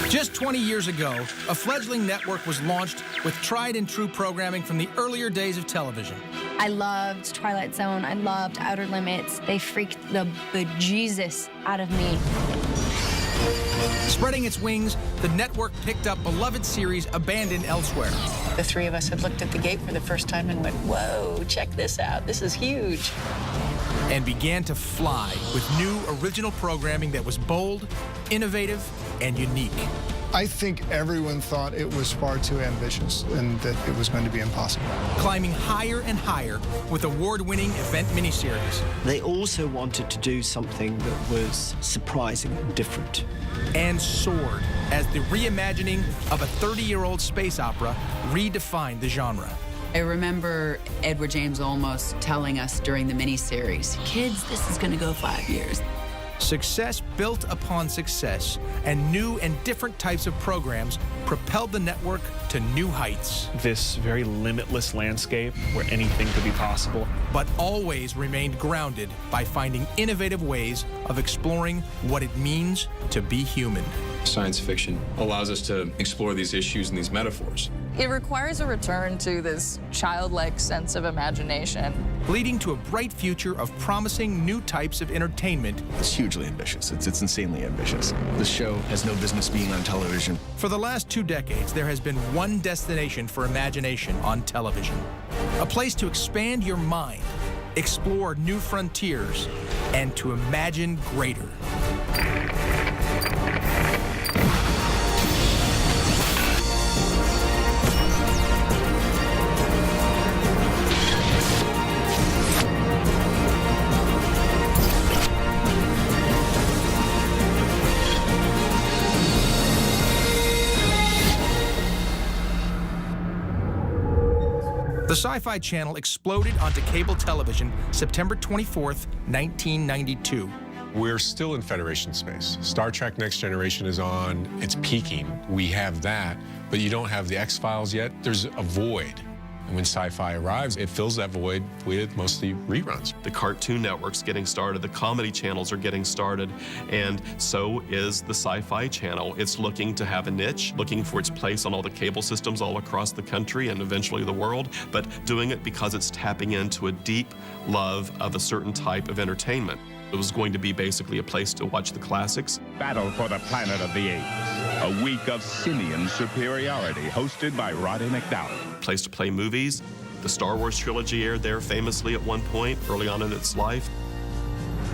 Just 20 years ago, a fledgling network was launched with tried-and-true programming from the earlier days of television. I loved Twilight Zone. I loved Outer Limits. They freaked the bejesus out of me. Spreading its wings, the network picked up beloved series abandoned elsewhere. The three of us had looked at the gate for the first time and went, whoa, check this out. This is huge. And began to fly with new original programming that was bold, innovative, and unique. I think everyone thought it was far too ambitious and that it was going to be impossible. Climbing higher and higher with award-winning event miniseries. They also wanted to do something that was surprising and different. And soared as the reimagining of a 30-year-old space opera redefined the genre. I remember Edward James Olmos telling us during the miniseries, kids, this is going to go 5 years. Success built upon success, and new and different types of programs propelled the network to new heights. This very limitless landscape where anything could be possible. But always remained grounded by finding innovative ways of exploring what it means to be human. Science fiction allows us to explore these issues and these metaphors. It requires a return to this childlike sense of imagination, leading to a bright future of promising new types of entertainment. It's hugely ambitious. It's insanely ambitious. This show has no business being on television. For the last 2 decades, there has been one destination for imagination on television. A place to expand your mind, explore new frontiers, and to imagine greater. The Syfy Channel exploded onto cable television September 24th, 1992. We're still in Federation space. Star Trek Next Generation is on, it's peaking. We have that, but you don't have the X-Files yet. There's a void. And when Syfy arrives, it fills that void with mostly reruns. The Cartoon Network's getting started, the comedy channels are getting started, and so is the Syfy Channel. It's looking to have a niche, looking for its place on all the cable systems all across the country and eventually the world, but doing it because it's tapping into a deep love of a certain type of entertainment. It was going to be basically a place to watch the classics. Battle for the Planet of the Apes, a week of simian superiority, hosted by Roddy McDowell. Place to play movies. The Star Wars trilogy aired there famously at one point, early on in its life.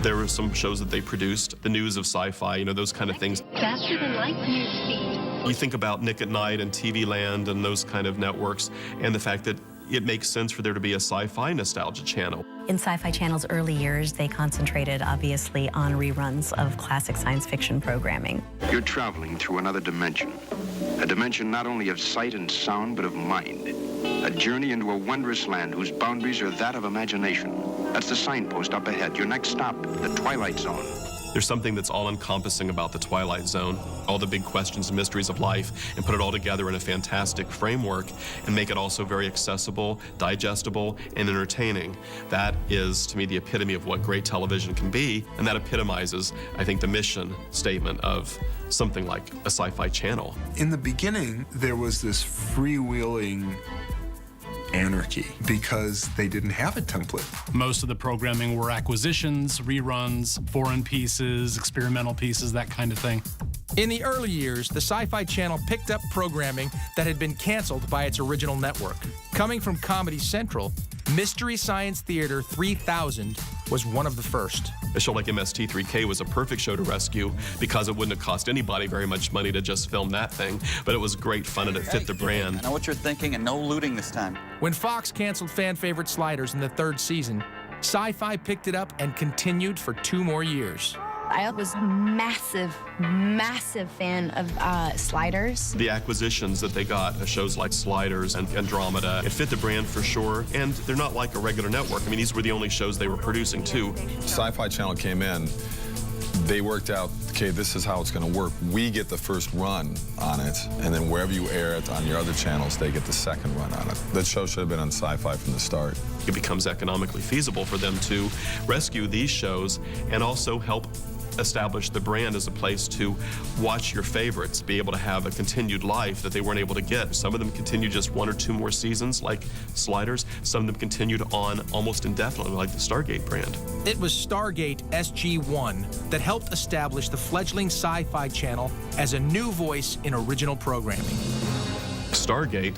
There were some shows that they produced, the news of sci-fi, you know, those kind of things. Faster than light near speed. You think about Nick at Night and TV Land and those kind of networks, and the fact that it makes sense for there to be a sci-fi nostalgia channel. In Syfy Channel's early years, they concentrated, obviously, on reruns of classic science fiction programming. You're traveling through another dimension. A dimension not only of sight and sound, but of mind. A journey into a wondrous land whose boundaries are that of imagination. That's the signpost up ahead. Your next stop, the Twilight Zone. There's something that's all-encompassing about the Twilight Zone, all the big questions and mysteries of life, and put it all together in a fantastic framework and make it also very accessible, digestible, and entertaining. That is, to me, the epitome of what great television can be, and that epitomizes, I think, the mission statement of something like a Syfy Channel. In the beginning, there was this freewheeling anarchy because they didn't have a template. Most of the programming were acquisitions, reruns, foreign pieces, experimental pieces, that kind of thing. In the early years, the Syfy Channel picked up programming that had been canceled by its original network. Coming from Comedy Central, Mystery Science Theater 3000 was one of the first. A show like MST3K was a perfect show to rescue because it wouldn't have cost anybody very much money to just film that thing, but it was great fun and it fit the brand. I know what you're thinking, and no looting this time. When Fox canceled fan favorite Sliders in the 3rd season, Syfy picked it up and continued for 2 more years. I was a massive fan of Sliders. The acquisitions that they got, shows like Sliders and Andromeda, it fit the brand for sure, and they're not like a regular network. I mean, these were the only shows they were producing, too. Syfy Channel came in, they worked out, okay, this is how it's going to work. We get the first run on it, and then wherever you air it on your other channels, they get the second run on it. That show should have been on Syfy from the start. It becomes economically feasible for them to rescue these shows and also help established the brand as a place to watch your favorites, be able to have a continued life that they weren't able to get. Some of them continued just 1 or 2 more seasons, like Sliders. Some of them continued on almost indefinitely, like the Stargate brand. It was Stargate SG-1 that helped establish the fledgling Syfy Channel as a new voice in original programming. Stargate,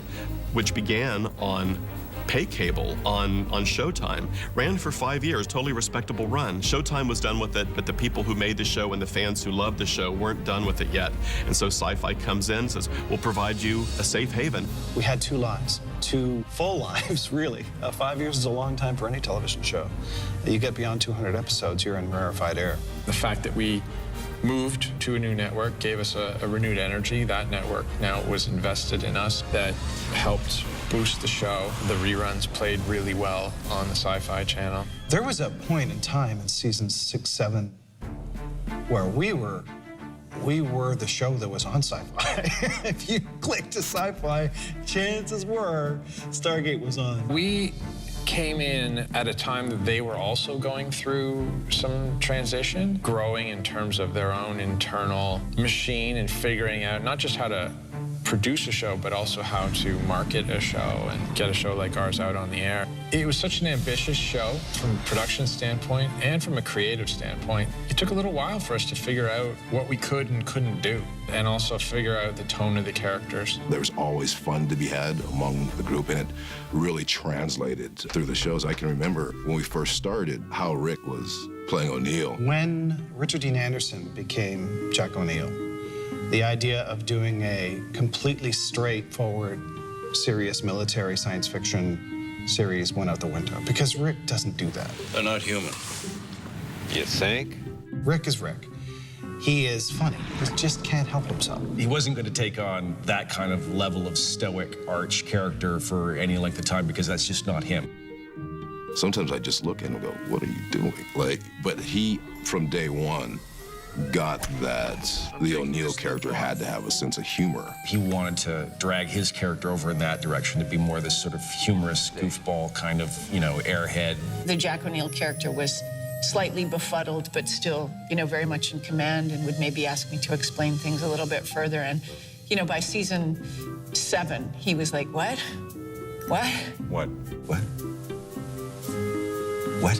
which began on pay cable on Showtime, ran for 5 years, totally respectable run. Showtime was done with it, but the people who made the show and the fans who loved the show weren't done with it yet. And so Syfy comes in and says, we'll provide you a safe haven. We had 2 lives, 2 full lives, really. 5 years is a long time for any television show. You get beyond 200 episodes, you're in rarefied air. The fact that we moved to a new network gave us a renewed energy. That network now was invested in us. That helped boost the show. The reruns played really well on the Syfy Channel. There was a point in time in seasons 6, 7 where we were the show that was on Syfy. If you clicked to Syfy, chances were Stargate was on. We came in at a time that they were also going through some transition, growing in terms of their own internal machine and figuring out not just how to produce a show, but also how to market a show and get a show like ours out on the air. It was such an ambitious show from a production standpoint and from a creative standpoint. It took a little while for us to figure out what we could and couldn't do, and also figure out the tone of the characters. There was always fun to be had among the group, and it really translated through the shows. I can remember when we first started, how Rick was playing O'Neill. When Richard Dean Anderson became Jack O'Neill, the idea of doing a completely straightforward, serious military science fiction series went out the window, because Rick doesn't do that. They're not human. You think? Rick is Rick. He is funny. He just can't help himself. He wasn't going to take on that kind of level of stoic arch character for any length of time, because that's just not him. Sometimes I just look at him and go, what are you doing? But he, from day one, got that the O'Neill character had to have a sense of humor. He wanted to drag his character over in that direction, to be more this sort of humorous, goofball kind of, airhead. The Jack O'Neill character was slightly befuddled, but still, very much in command, and would maybe ask me to explain things a little bit further. And, by season 7, he was like, what? What? What? What? What?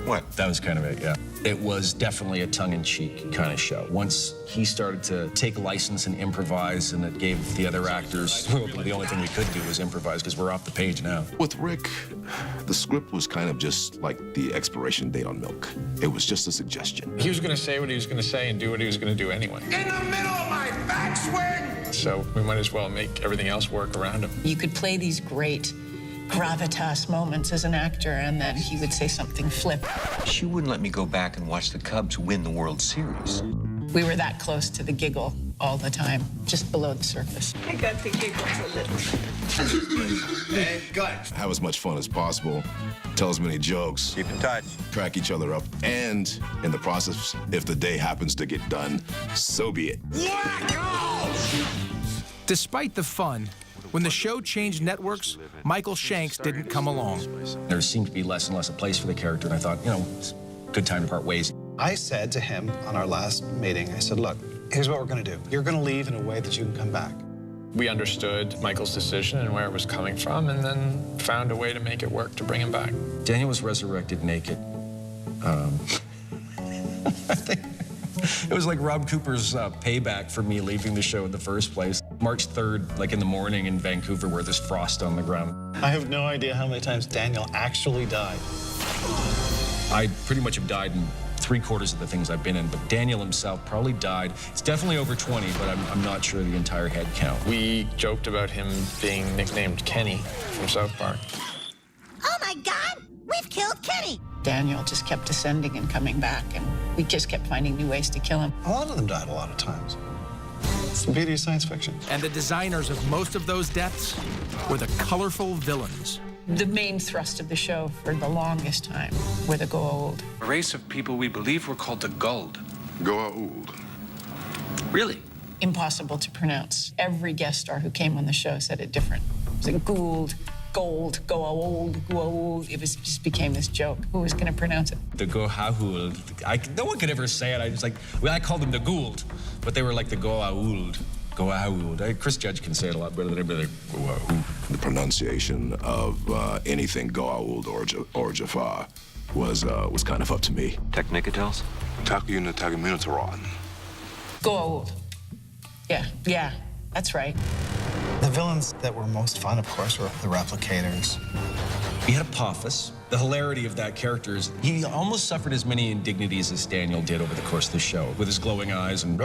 What? That was kind of it, yeah. It was definitely a tongue-in-cheek kind of show. Once he started to take license and improvise, and it gave the other actors, the only thing we could do was improvise, because we're off the page now. With Rick, the script was kind of just like the expiration date on milk. It was just a suggestion. He was going to say what he was going to say and do what he was going to do anyway. In the middle of my backswing! So we might as well make everything else work around him. You could play these great gravitas moments as an actor, and then he would say something flip. She wouldn't let me go back and watch the Cubs win the World Series. We were that close to the giggle all the time, just below the surface. I got the giggles a little. And gut. Have as much fun as possible, tell as many jokes. Keep in touch. Crack each other up, and in the process, if the day happens to get done, so be it. Despite the fun, when the show changed networks, Michael Shanks didn't come along. There seemed to be less and less a place for the character, and I thought, it's a good time to part ways. I said to him on our last meeting, I said, look, here's what we're going to do. You're going to leave in a way that you can come back. We understood Michael's decision and where it was coming from, and then found a way to make it work to bring him back. Daniel was resurrected naked. I think it was like Rob Cooper's payback for me leaving the show in the first place. March 3rd, like in the morning in Vancouver, where there's frost on the ground. I have no idea how many times Daniel actually died. I pretty much have died in 3/4 of the things I've been in, but Daniel himself probably died. It's definitely over 20, but I'm not sure the entire head count. We joked about him being nicknamed Kenny from South Park. Oh my God, we've killed Kenny. Daniel just kept ascending and coming back, and we just kept finding new ways to kill him. A lot of them died a lot of times. It's the beauty of science fiction. And the designers of most of those deaths were the colorful villains. The main thrust of the show for the longest time were the Goa'uld. A race of people we believe were called the Goa'uld. Goa'uld. Really? Impossible to pronounce. Every guest star who came on the show said it different. It was like Gould, gold, go old, go old. It was just became this joke. Who was going to pronounce it? The Goa'uld. No one could ever say it. I was like, well, I called them the Gould, but they were like the Goa'uld. Goa'uld. Chris Judge can say it a lot better than anybody. The pronunciation of anything Goa'uld or Jafar was kind of up to me. Technicatels? Takuyuna Tagaminatoron. Go old. Yeah, that's right. The villains that were most fun, of course, were the replicators. We had Apophis. The hilarity of that character is he almost suffered as many indignities as Daniel did over the course of the show, with his glowing eyes and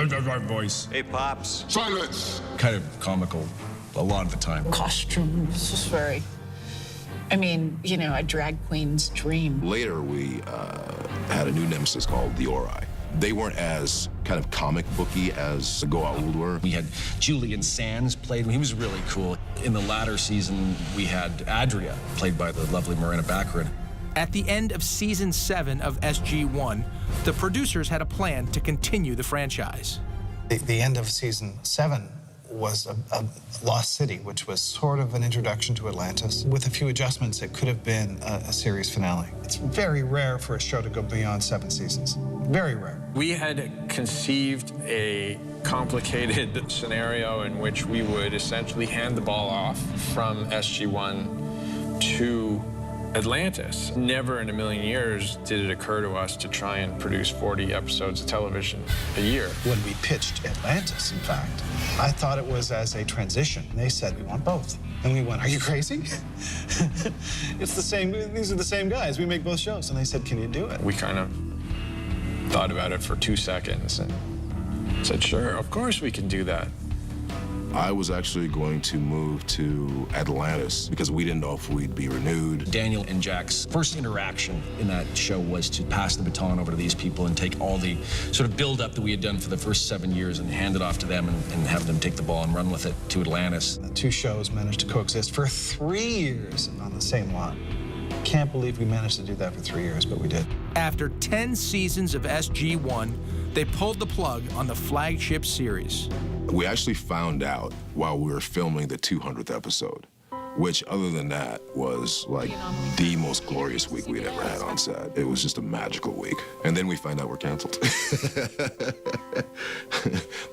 voice. Hey, Pops. Silence! Kind of comical a lot of the time. Costumes, just very, I mean, you know, a drag queen's dream. Later, we had a new nemesis called the Ori. They weren't as kind of comic booky as the Goa'uld were. We had Julian Sands played. He was really cool. In the latter season, we had Adria, played by the lovely Morena Baccarin. At the end of season 7 of SG-1, the producers had a plan to continue the franchise. The end of season 7 was a Lost City, which was sort of an introduction to Atlantis. With a few adjustments, it could have been a series finale. It's very rare for a show to go beyond 7 seasons. Very rare. We had conceived a complicated scenario in which we would essentially hand the ball off from SG-1 to Atlantis. Never in a million years did it occur to us to try and produce 40 episodes of television a year. When we pitched Atlantis, in fact, I thought it was as a transition. They said, we want both. And we went, are you crazy? It's the same, these are the same guys. We make both shows. And they said, can you do it? We kind of thought about it for 2 seconds and said, sure, of course we can do that. I was actually going to move to Atlantis because we didn't know if we'd be renewed. Daniel and Jack's first interaction in that show was to pass the baton over to these people and take all the sort of build-up that we had done for the first 7 years and hand it off to them and have them take the ball and run with it to Atlantis. The 2 shows managed to coexist for 3 years on the same lot. Can't believe we managed to do that for 3 years, but we did. After 10 seasons of SG-1, they pulled the plug on the flagship series. We actually found out while we were filming the 200th episode, which other than that was like the most glorious week we'd ever had on set. It was just a magical week. And then we find out we're canceled.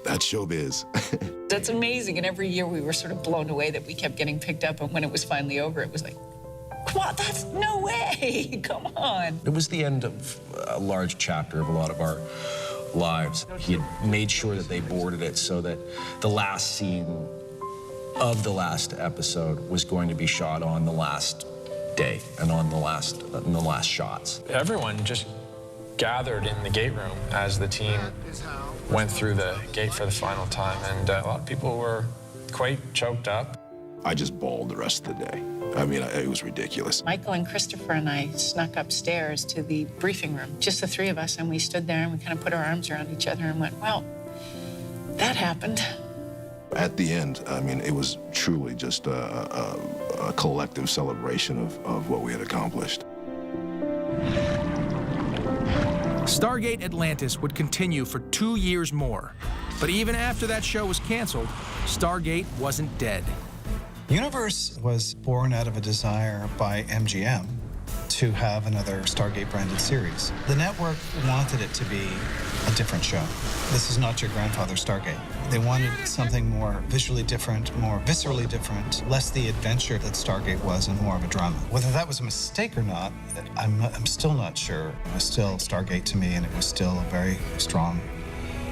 That's showbiz. That's amazing. And every year we were sort of blown away that we kept getting picked up. And when it was finally over, it was like, what? That's no way. Come on. It was the end of a large chapter of a lot of our lives. He had made sure that they boarded it so that the last scene of the last episode was going to be shot on the last day and on the last shots. Everyone just gathered in the gate room as the team went through the gate for the final time, and a lot of people were quite choked up. I just bawled the rest of the day. I mean, it was ridiculous. Michael and Christopher and I snuck upstairs to the briefing room, just the 3 of us, and we stood there and we kind of put our arms around each other and went, well, that happened. At the end, I mean, it was truly just a collective celebration of what we had accomplished. Stargate Atlantis would continue for 2 years more. But even after that show was canceled, Stargate wasn't dead. Universe was born out of a desire by MGM to have another Stargate-branded series. The network wanted it to be a different show. This is not your grandfather's Stargate. They wanted something more visually different, more viscerally different, less the adventure that Stargate was and more of a drama. Whether that was a mistake or not, I'm still not sure. It was still Stargate to me, and it was still a very strong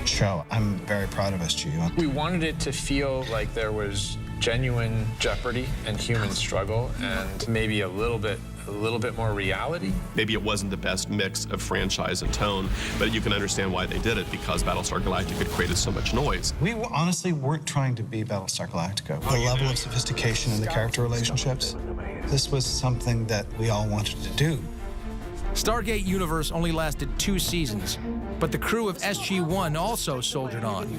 show. I'm very proud of SGU. We wanted it to feel like there was genuine jeopardy and human struggle, and maybe a little bit more reality. Maybe it wasn't the best mix of franchise and tone, but you can understand why they did it, because Battlestar Galactica had created so much noise. We honestly weren't trying to be Battlestar Galactica. The level of sophistication in the character relationships, this was something that we all wanted to do. Stargate Universe only lasted 2 seasons, but the crew of SG-1 also soldiered on.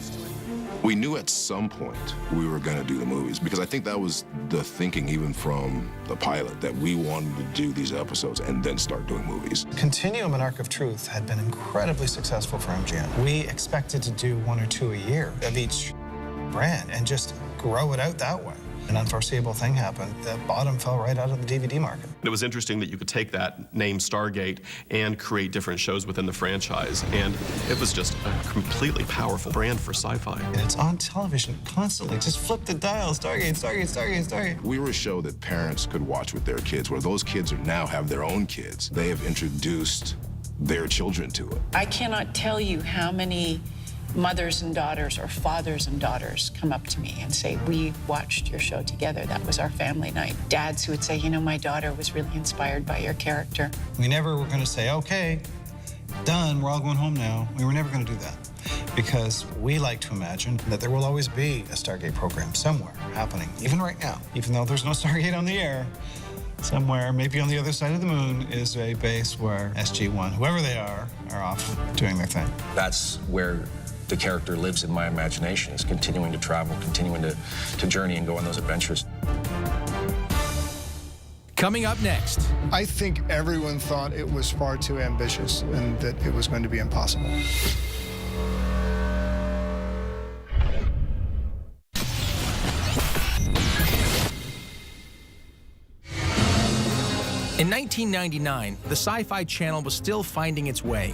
We knew at some point we were going to do the movies, because I think that was the thinking even from the pilot, that we wanted to do these episodes and then start doing movies. Continuum and Arc of Truth had been incredibly successful for MGM. We expected to do 1 or 2 a year of each brand and just grow it out that way. An unforeseeable thing happened. The bottom fell right out of the DVD market. It was interesting that you could take that name Stargate and create different shows within the franchise, and it was just a completely powerful brand for sci-fi. And it's on television constantly. Just flip the dial, Stargate, Stargate, Stargate, Stargate. We were a show that parents could watch with their kids, where those kids are now have their own kids. They have introduced their children to it. I cannot tell you how many mothers and daughters or fathers and daughters come up to me and say, we watched your show together. That was our family night. Dads who would say, you know, my daughter was really inspired by your character. We never were going to say, okay, done, we're all going home now. We were never going to do that, because we like to imagine that there will always be a Stargate program somewhere happening, even right now. Even though there's no Stargate on the air, somewhere, maybe on the other side of the moon, is a base where SG-1, whoever they are off doing their thing. That's where the character lives in my imagination, is continuing to travel, continuing to journey and go on those adventures. Coming up next. I think everyone thought it was far too ambitious and that it was going to be impossible. In 1999, the Syfy Channel was still finding its way.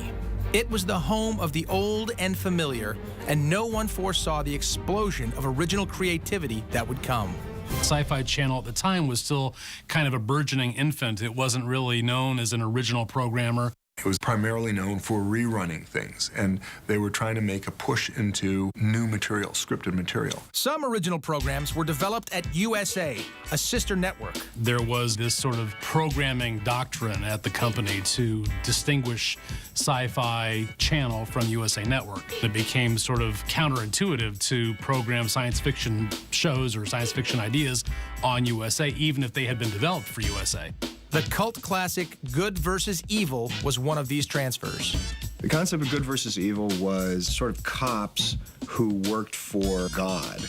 It was the home of the old and familiar, and no one foresaw the explosion of original creativity that would come. Syfy Channel at the time was still kind of a burgeoning infant. It wasn't really known as an original programmer. It was primarily known for rerunning things, and they were trying to make a push into new material, scripted material. Some original programs were developed at USA, a sister network. There was this sort of programming doctrine at the company to distinguish Syfy Channel from USA Network. It became sort of counterintuitive to program science fiction shows or science fiction ideas on USA, even if they had been developed for USA. The cult classic Good versus Evil was one of these transfers. The concept of good versus evil was sort of cops who worked for God.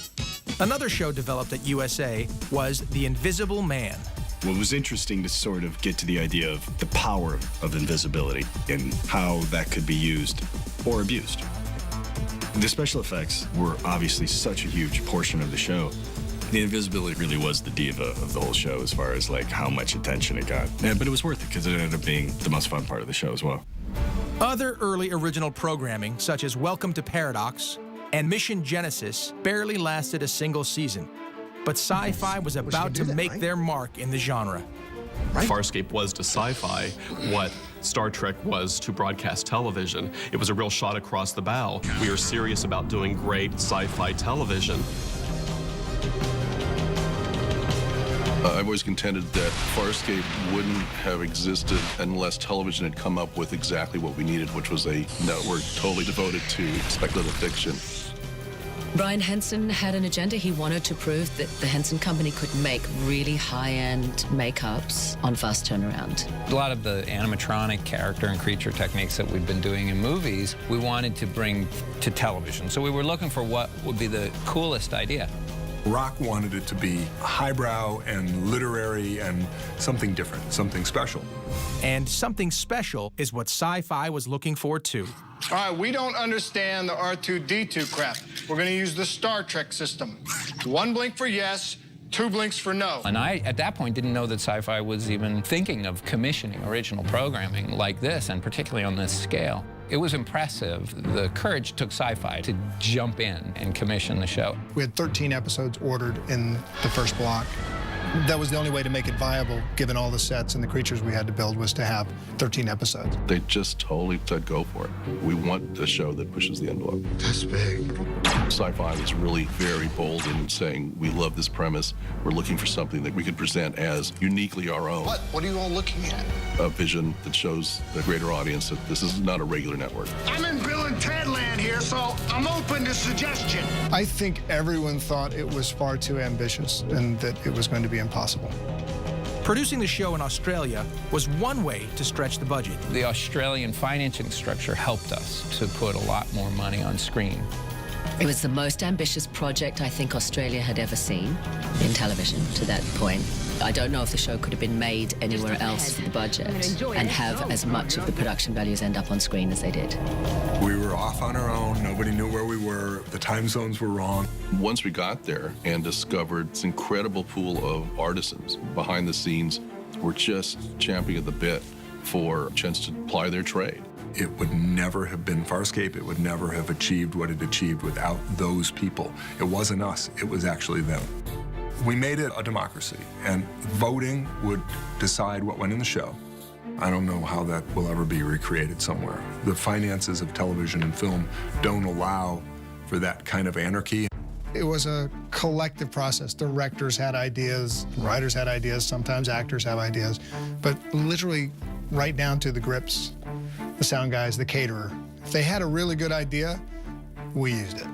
Another show developed at USA was The Invisible Man. Well, it was interesting to sort of get to the idea of the power of invisibility and how that could be used or abused. The special effects were obviously such a huge portion of the show. The invisibility really was the diva of the whole show as far as like how much attention it got. Yeah, but it was worth it because it ended up being the most fun part of the show as well. Other early original programming, such as Welcome to Paradox and Mission Genesis, barely lasted a single season. But Syfy was about to make their mark in the genre. Farscape was to sci-fi what Star Trek was to broadcast television. It was a real shot across the bow. We are serious about doing great sci-fi television. I've always contended that Farscape wouldn't have existed unless television had come up with exactly what we needed, which was a network totally devoted to speculative fiction. Brian Henson had an agenda. He wanted to prove that the Henson Company could make really high-end makeups on fast turnaround. A lot of the animatronic character and creature techniques that we've been doing in movies, we wanted to bring to television. So we were looking for what would be the coolest idea. Rock wanted it to be highbrow and literary and something different, something special. And something special is what Syfy was looking for, too. All right, we don't understand the R2-D2 crap. We're going to use the Star Trek system. 1 blink for yes, 2 blinks for no. And I, at that point, didn't know that Syfy was even thinking of commissioning original programming like this, and particularly on this scale. It was impressive. The courage took Syfy to jump in and commission the show. We had 13 episodes ordered in the first block. That was the only way to make it viable, given all the sets and the creatures we had to build, was to have 13 episodes. They just totally said, go for it. We want a show that pushes the envelope. That's big. Syfy was really very bold in saying, we love this premise. We're looking for something that we could present as uniquely our own. What are you all looking at? A vision that shows the greater audience that this is not a regular network. I'm in Bill and Ted land here, so I'm open to suggestion. I think everyone thought it was far too ambitious and that it was going to be impossible. Producing the show in Australia was one way to stretch the budget. The Australian financing structure helped us to put a lot more money on screen. It was the most ambitious project I think Australia had ever seen in television to that point. I don't know if the show could have been made anywhere else for the budget and have as much of the production values end up on screen as they did. We were off on our own. Nobody knew where we were. The time zones were wrong. Once we got there and discovered this incredible pool of artisans behind the scenes were just champing at the bit for a chance to ply their trade. It would never have been Farscape. It would never have achieved what it achieved without those people. It wasn't us. It was actually them. We made it a democracy, and voting would decide what went in the show. I don't know how that will ever be recreated somewhere. The finances of television and film don't allow for that kind of anarchy. It was a collective process. Directors had ideas, writers had ideas, sometimes actors have ideas, but literally right down to the grips, the sound guys, the caterer. If they had a really good idea, we used it.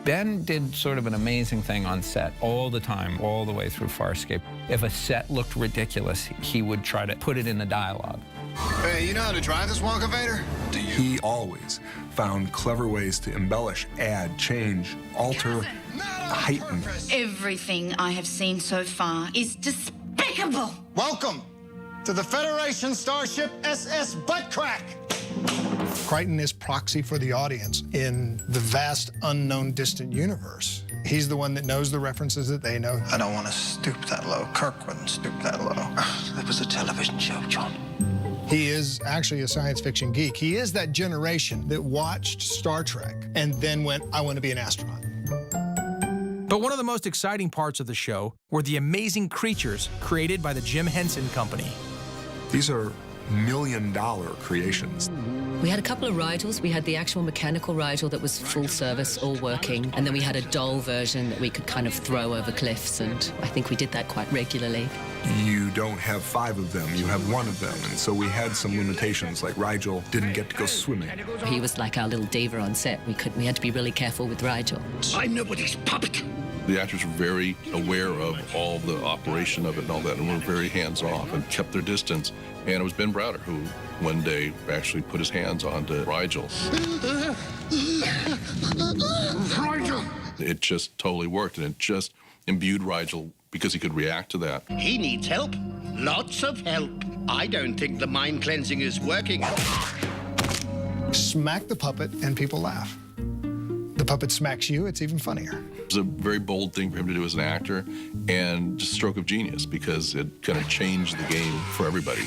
Ben did sort of an amazing thing on set all the time, all the way through Farscape. If a set looked ridiculous, he would try to put it in the dialogue. Hey, you know how to drive this Wonka Vader? He always found clever ways to embellish, add, change, alter, heighten. Everything I have seen so far is despicable. Welcome to the Federation starship SS Buttcrack. Crichton is proxy for the audience in the vast, unknown, distant universe. He's the one that knows the references that they know. I don't want to stoop that low. Kirk wouldn't stoop that low. That was a television show, John. He is actually a science fiction geek. He is that generation that watched Star Trek and then went, I want to be an astronaut. But one of the most exciting parts of the show were the amazing creatures created by the Jim Henson Company. These are million-dollar creations. We had a couple of Rigels. We had the actual mechanical Rigel that was full service, all working, and then we had a doll version that we could kind of throw over cliffs, and I think we did that quite regularly. You don't have 5 of them, you have 1 of them, and so we had some limitations, like Rigel didn't get to go swimming. He was like our little diva on set. We had to be really careful with Rigel. I'm nobody's puppet. The actors were very aware of all the operation of it and all that, and were very hands-off and kept their distance. And it was Ben Browder who, one day, actually put his hands onto Rigel. Rigel! It just totally worked, and it just imbued Rigel because he could react to that. He needs help. Lots of help. I don't think the mind cleansing is working. Smack the puppet and people laugh. The puppet smacks you, it's even funnier. It was a very bold thing for him to do as an actor, and just a stroke of genius, because it kind of changed the game for everybody.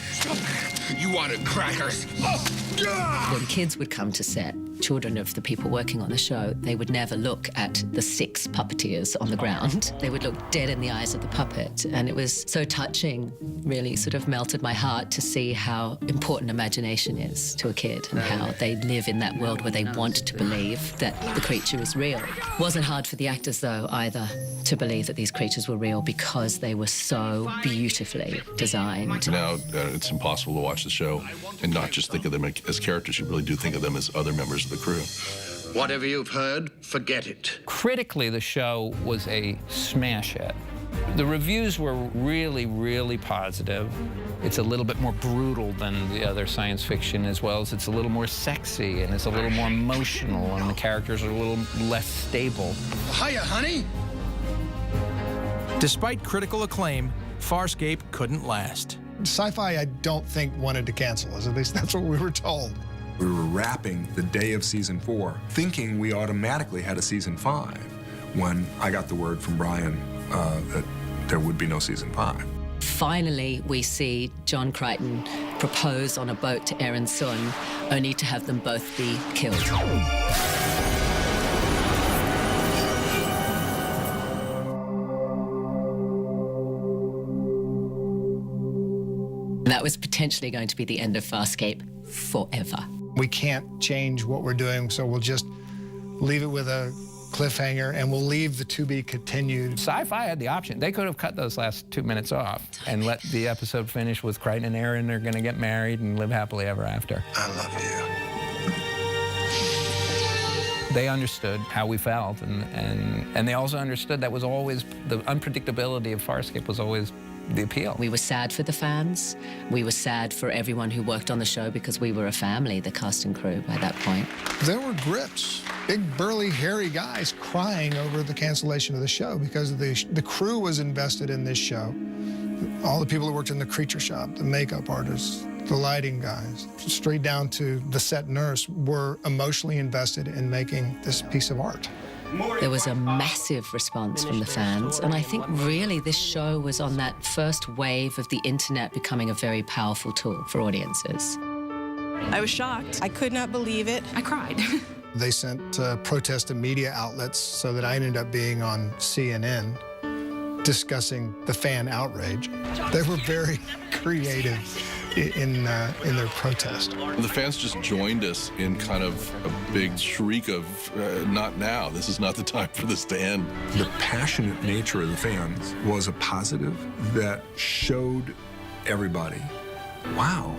You wanted crackers? Oh, God! When kids would come to set, children of the people working on the show, they would never look at the 6 puppeteers on the ground. They would look dead in the eyes of the puppet, and it was so touching, really sort of melted my heart to see how important imagination is to a kid and how they live in that world where they want to believe that the creature is real. It wasn't hard for the actors, though, either, to believe that these creatures were real because they were so beautifully designed. Now, it's impossible to watch the show and not just think of them as characters. You really do think of them as other members of the crew. Whatever you've heard, forget it. Critically, the show was a smash hit. The reviews were really, really positive. It's a little bit more brutal than the other science fiction, as well as it's a little more sexy and it's a little more emotional, and the characters are a little less stable. Hiya, honey. Despite critical acclaim, Farscape couldn't last. Syfy, I don't think, wanted to cancel us. At least that's what we were told. We were wrapping the day of season 4, thinking we automatically had a season 5, when I got the word from Brian that there would be no season 5. Finally, we see John Crichton propose on a boat to Aaron Sun, only to have them both be killed. That was potentially going to be the end of Farscape forever. We can't change what we're doing, so we'll just leave it with a cliffhanger, and we'll leave the to be continued. Syfy had the option. They could have cut those last 2 minutes off and let the episode finish with Crichton and Aaron. They're going to get married and live happily ever after. I love you. They understood how we felt, and they also understood that was always, the unpredictability of Farscape was always the appeal. We were sad for the fans. We were sad for everyone who worked on the show because we were a family, the cast and crew, by that point. There were grips, big, burly, hairy guys crying over the cancellation of the show because the crew was invested in this show. All the people that worked in the creature shop, the makeup artists, the lighting guys, straight down to the set nurse, were emotionally invested in making this piece of art. There was a massive response from the fans, and I think really this show was on that first wave of the internet becoming a very powerful tool for audiences. I was shocked. I could not believe it. I cried. They sent protest to media outlets so that I ended up being on CNN discussing the fan outrage. They were very creative in their protest. The fans just joined us in kind of a big shriek of, not now, this is not the time for this to end. The passionate nature of the fans was a positive that showed everybody, wow,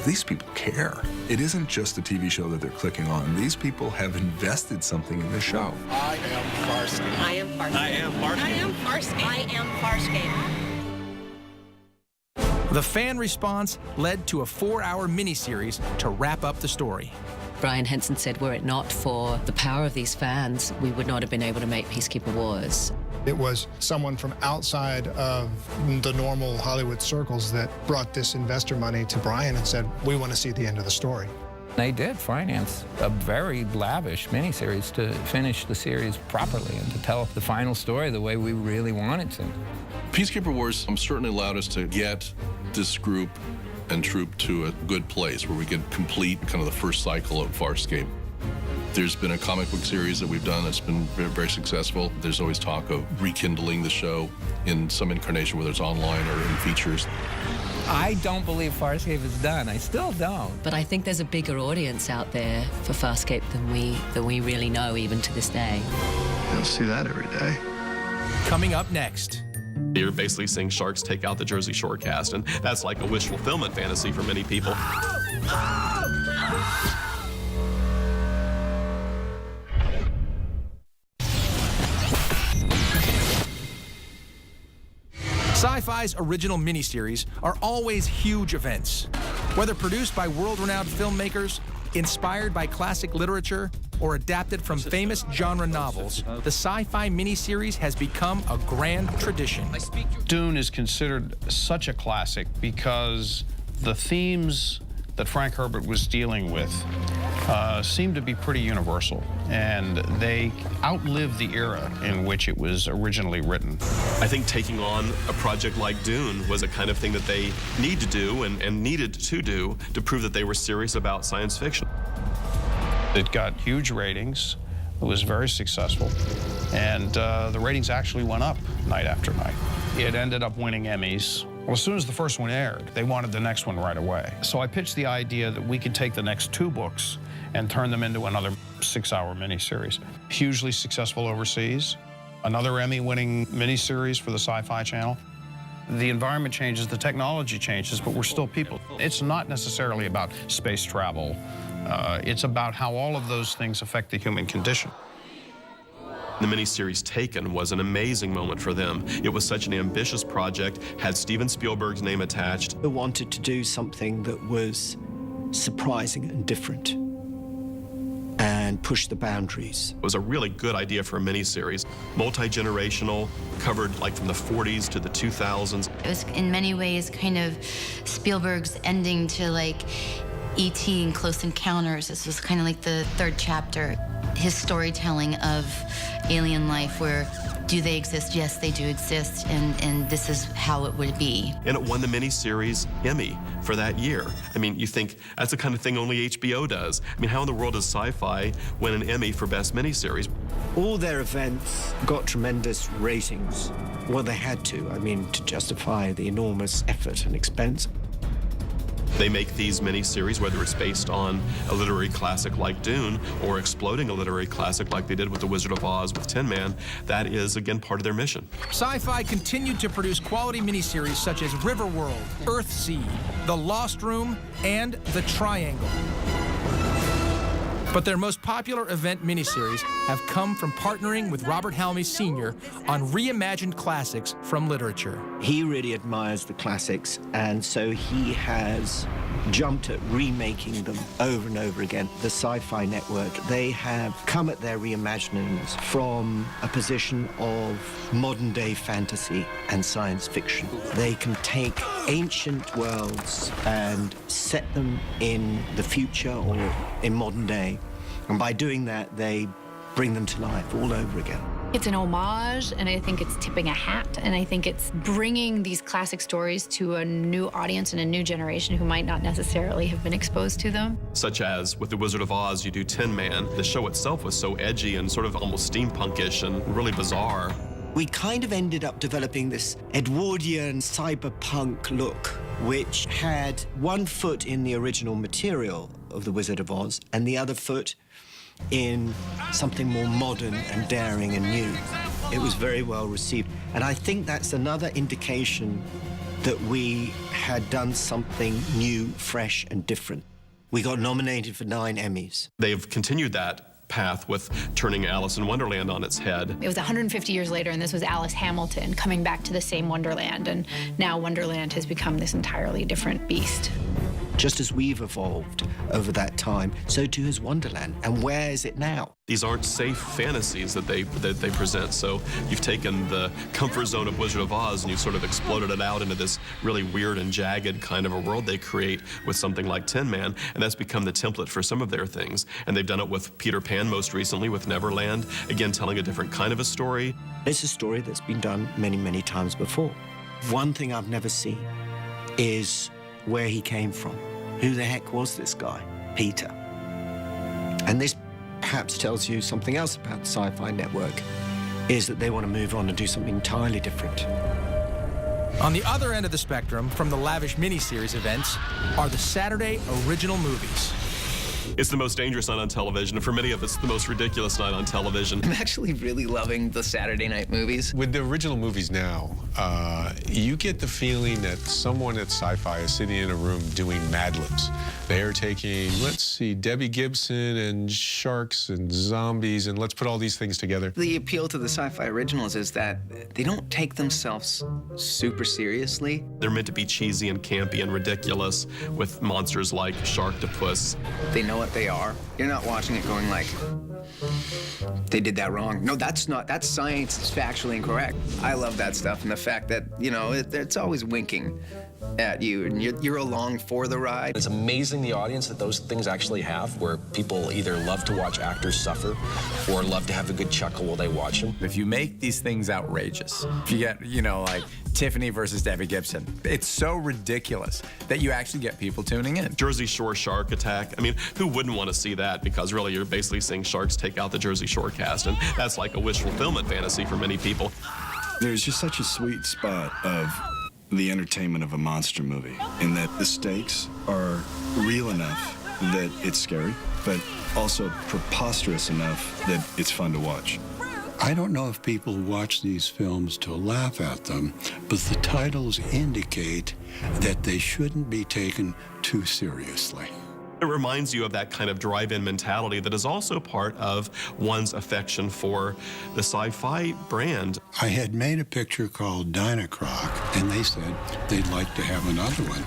these people care. It isn't just a TV show that they're clicking on. These people have invested something in this show. I am Farscape. I am Farscape. I am Farscape. I am Farscape. I am Farscape. The fan response led to a 4-hour miniseries to wrap up the story. Brian Henson said, were it not for the power of these fans, we would not have been able to make Peacekeeper Wars. It was someone from outside of the normal Hollywood circles that brought this investor money to Brian and said, we want to see the end of the story. They did finance a very lavish miniseries to finish the series properly and to tell the final story the way we really wanted to. Peacekeeper Wars certainly allowed us to get this group and troop to a good place where we could complete kind of the first cycle of Farscape. There's been a comic book series that we've done that's been very, very successful. There's always talk of rekindling the show in some incarnation, whether it's online or in features. I don't believe Farscape is done. I still don't. But I think there's a bigger audience out there for Farscape than we really know even to this day. You'll see that every day. Coming up next. You're basically seeing sharks take out the Jersey Shore cast, and that's like a wish fulfillment fantasy for many people. Syfy's original miniseries are always huge events. Whether produced by world-renowned filmmakers, inspired by classic literature, or adapted from famous genre novels, the Syfy miniseries has become a grand tradition. Dune is considered such a classic because the themes that Frank Herbert was dealing with seemed to be pretty universal, and they outlived the era in which it was originally written. I think taking on a project like Dune was a kind of thing that they need to do and needed to do to prove that they were serious about science fiction. It got huge ratings. It was very successful, and the ratings actually went up night after night. It ended up winning Emmys. Well, as soon as the first one aired, they wanted the next one right away. So I pitched the idea that we could take the next 2 books and turn them into another 6-hour miniseries. Hugely successful overseas. Another Emmy-winning miniseries for the Syfy Channel. The environment changes, the technology changes, but we're still people. It's not necessarily about space travel. It's about how all of those things affect the human condition. The miniseries Taken was an amazing moment for them. It was such an ambitious project, had Steven Spielberg's name attached. I wanted to do something that was surprising and different and push the boundaries. It was a really good idea for a miniseries. Multi-generational, covered like from the 40s to the 2000s. It was in many ways kind of Spielberg's ending to like E.T. and Close Encounters. This was kind of like the 3rd chapter. His storytelling of alien life, where do they exist? Yes, they do exist, and this is how it would be. And it won the miniseries Emmy for that year. I mean, you think that's the kind of thing only HBO does. I mean, how in the world does Syfy win an Emmy for Best Miniseries? All their events got tremendous ratings. Well, they had to, I mean, to justify the enormous effort and expense. They make these miniseries, whether it's based on a literary classic like Dune or exploding a literary classic like they did with The Wizard of Oz with Tin Man. That is, again, part of their mission. Syfy continued to produce quality miniseries such as Riverworld, Earthseed, The Lost Room, and The Triangle. But their most popular event miniseries have come from partnering with Robert Halmy Sr. on reimagined classics from literature. He really admires the classics, and so he has jumped at remaking them over and over again. The Syfy Network, they have come at their reimaginings from a position of modern-day fantasy and science fiction. They can take ancient worlds and set them in the future or in modern day, and by doing that, they bring them to life all over again. It's an homage, and I think it's tipping a hat, and I think it's bringing these classic stories to a new audience and a new generation who might not necessarily have been exposed to them. Such as with The Wizard of Oz, you do Tin Man. The show itself was so edgy and sort of almost steampunkish and really bizarre. We kind of ended up developing this Edwardian cyberpunk look, which had one foot in the original material of The Wizard of Oz and the other foot in something more modern and daring and new. It was very well received. And I think that's another indication that we had done something new, fresh, and different. We got nominated for 9 Emmys. They've continued that path with turning Alice in Wonderland on its head. It was 150 years later, and this was Alice Hamilton coming back to the same Wonderland, and now Wonderland has become this entirely different beast. Just as we've evolved over that time, so too has Wonderland. And where is it now? These aren't safe fantasies that they present. So you've taken the comfort zone of Wizard of Oz and you've sort of exploded it out into this really weird and jagged kind of a world they create with something like Tin Man. And that's become the template for some of their things. And they've done it with Peter Pan most recently with Neverland, again telling a different kind of a story. It's a story that's been done many, many times before. One thing I've never seen is where he came from. Who the heck was this guy? Peter. And this perhaps tells you something else about the Syfy Network, is that they want to move on and do something entirely different. On the other end of the spectrum, from the lavish miniseries events, are the Saturday original movies. It's the most dangerous night on television, and for many of us, the most ridiculous night on television. I'm actually really loving the Saturday night movies. With the original movies now, you get the feeling that someone at Syfy is sitting in a room doing Mad Libs. They are taking, let's see, Debbie Gibson and sharks and zombies, and let's put all these things together. The appeal to the Syfy originals is that they don't take themselves super seriously. They're meant to be cheesy and campy and ridiculous with monsters like Sharktopus. They know what they are. You're not watching it going like, they did that wrong. No, that's science. It's factually incorrect. I love that stuff, and the fact that, you know, it's always winking at you, and you're along for the ride. It's amazing the audience that those things actually have, where people either love to watch actors suffer or love to have a good chuckle while they watch them. If you make these things outrageous, if you get, you know, like Tiffany versus Debbie Gibson, it's so ridiculous that you actually get people tuning in. Jersey Shore shark attack. I mean, who wouldn't want to see that? Because really, you're basically seeing sharks take out the Jersey Shore cast, and that's like a wish fulfillment fantasy for many people. There's just such a sweet spot of the entertainment of a monster movie, in that the stakes are real enough that it's scary, but also preposterous enough that it's fun to watch. I don't know if people watch these films to laugh at them, but the titles indicate that they shouldn't be taken too seriously. It reminds you of that kind of drive-in mentality that is also part of one's affection for the Syfy brand. I had made a picture called Dynacroc, and they said they'd like to have another one.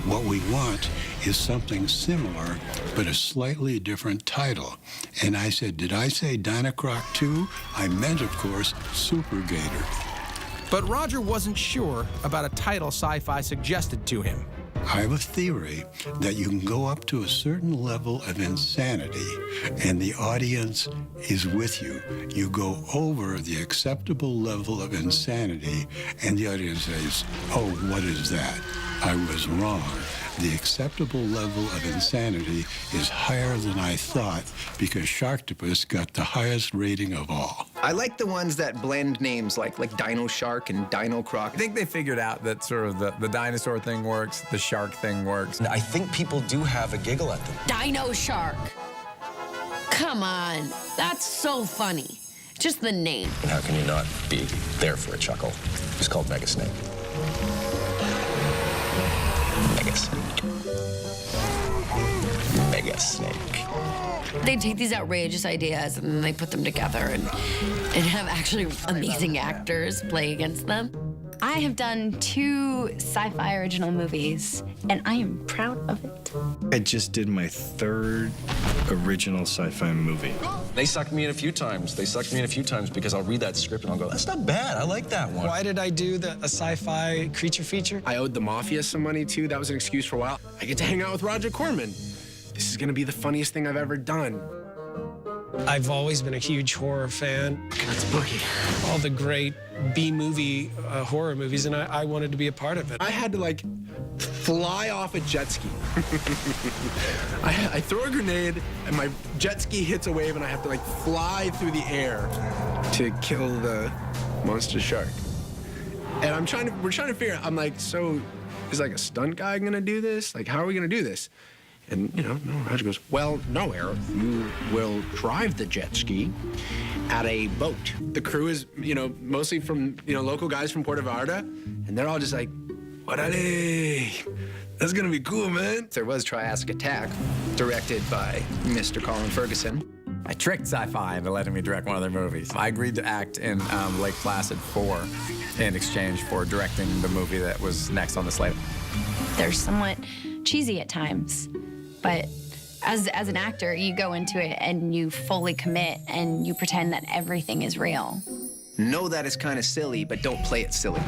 What we want is something similar, but a slightly different title. And I said, did I say Dynacroc 2? I meant, of course, Super Gator. But Roger wasn't sure about a title Syfy suggested to him. I have a theory that you can go up to a certain level of insanity and the audience is with you. You go over the acceptable level of insanity and the audience says, oh, what is that? I was wrong. The acceptable level of insanity is higher than I thought because Sharktopus got the highest rating of all. I like the ones that blend names like Dino Shark and Dino Croc. I think they figured out that sort of the dinosaur thing works, the shark thing works. I think people do have a giggle at them. Dino Shark. Come on, that's so funny. Just the name. And how can you not be there for a chuckle? It's called Mega Snake. Mega Snake. Mega Snake. They take these outrageous ideas and then they put them together and have actually amazing actors play against them. I have done 2 sci-fi original movies, and I am proud of it. I just did my 3rd original sci-fi movie. They sucked me in a few times. Because I'll read that script and I'll go, that's not bad. I like that one. Why did I do a sci-fi creature feature? I owed the Mafia some money, too. That was an excuse for a while. I get to hang out with Roger Corman. This is going to be the funniest thing I've ever done. I've always been a huge horror fan. Let's boogie. All the great B-movie horror movies, and I wanted to be a part of it. I had to, like, fly off a jet ski. I throw a grenade, and my jet ski hits a wave, and I have to, like, fly through the air to kill the monster shark. And we're trying to figure out, I'm like, so is, like, a stunt guy gonna do this? Like, how are we gonna do this? And, Roger goes, well, no, Eric, you will drive the jet ski at a boat. The crew is, mostly from, local guys from Puerto Vallarta, and they're all just like, Orale, that's gonna be cool, man. There was Triassic Attack, directed by Mr. Colin Ferguson. I tricked Syfy into letting me direct one of their movies. I agreed to act in Lake Placid 4 in exchange for directing the movie that was next on the slate. They're somewhat cheesy at times, but as an actor, you go into it and you fully commit and you pretend that everything is real. Know that it's kind of silly, but don't play it silly.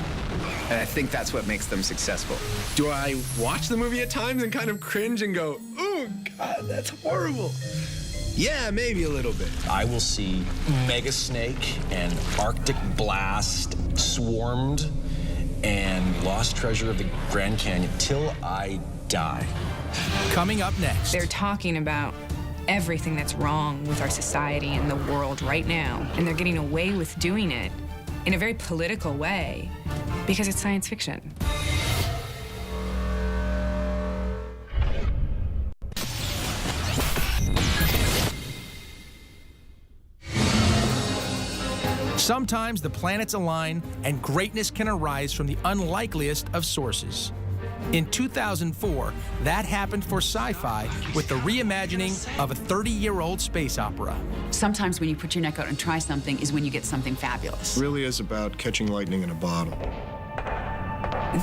And I think that's what makes them successful. Do I watch the movie at times and kind of cringe and go, oh, God, that's horrible? Yeah, maybe a little bit. I will see Mega Snake and Arctic Blast swarmed and Lost Treasure of the Grand Canyon till I die. Coming up next. They're talking about everything that's wrong with our society and the world right now, and they're getting away with doing it in a very political way because it's science fiction. Sometimes the planets align and greatness can arise from the unlikeliest of sources. In 2004, that happened for Syfy with the reimagining of a 30-year-old space opera. Sometimes when you put your neck out and try something is when you get something fabulous. It really is about catching lightning in a bottle.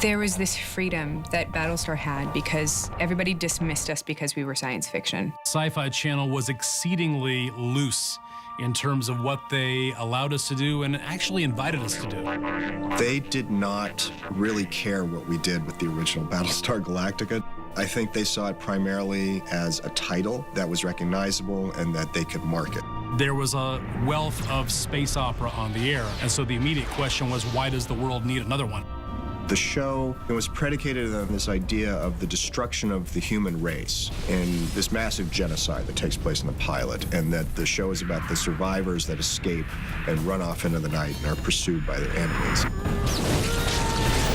There was this freedom that Battlestar had because everybody dismissed us because we were science fiction. Syfy Channel was exceedingly loose in terms of what they allowed us to do and actually invited us to do. They did not really care what we did with the original Battlestar Galactica. I think they saw it primarily as a title that was recognizable and that they could market. There was a wealth of space opera on the air, and so the immediate question was, why does the world need another one? The show was predicated on this idea of the destruction of the human race in this massive genocide that takes place in the pilot, and that the show is about the survivors that escape and run off into the night and are pursued by their enemies.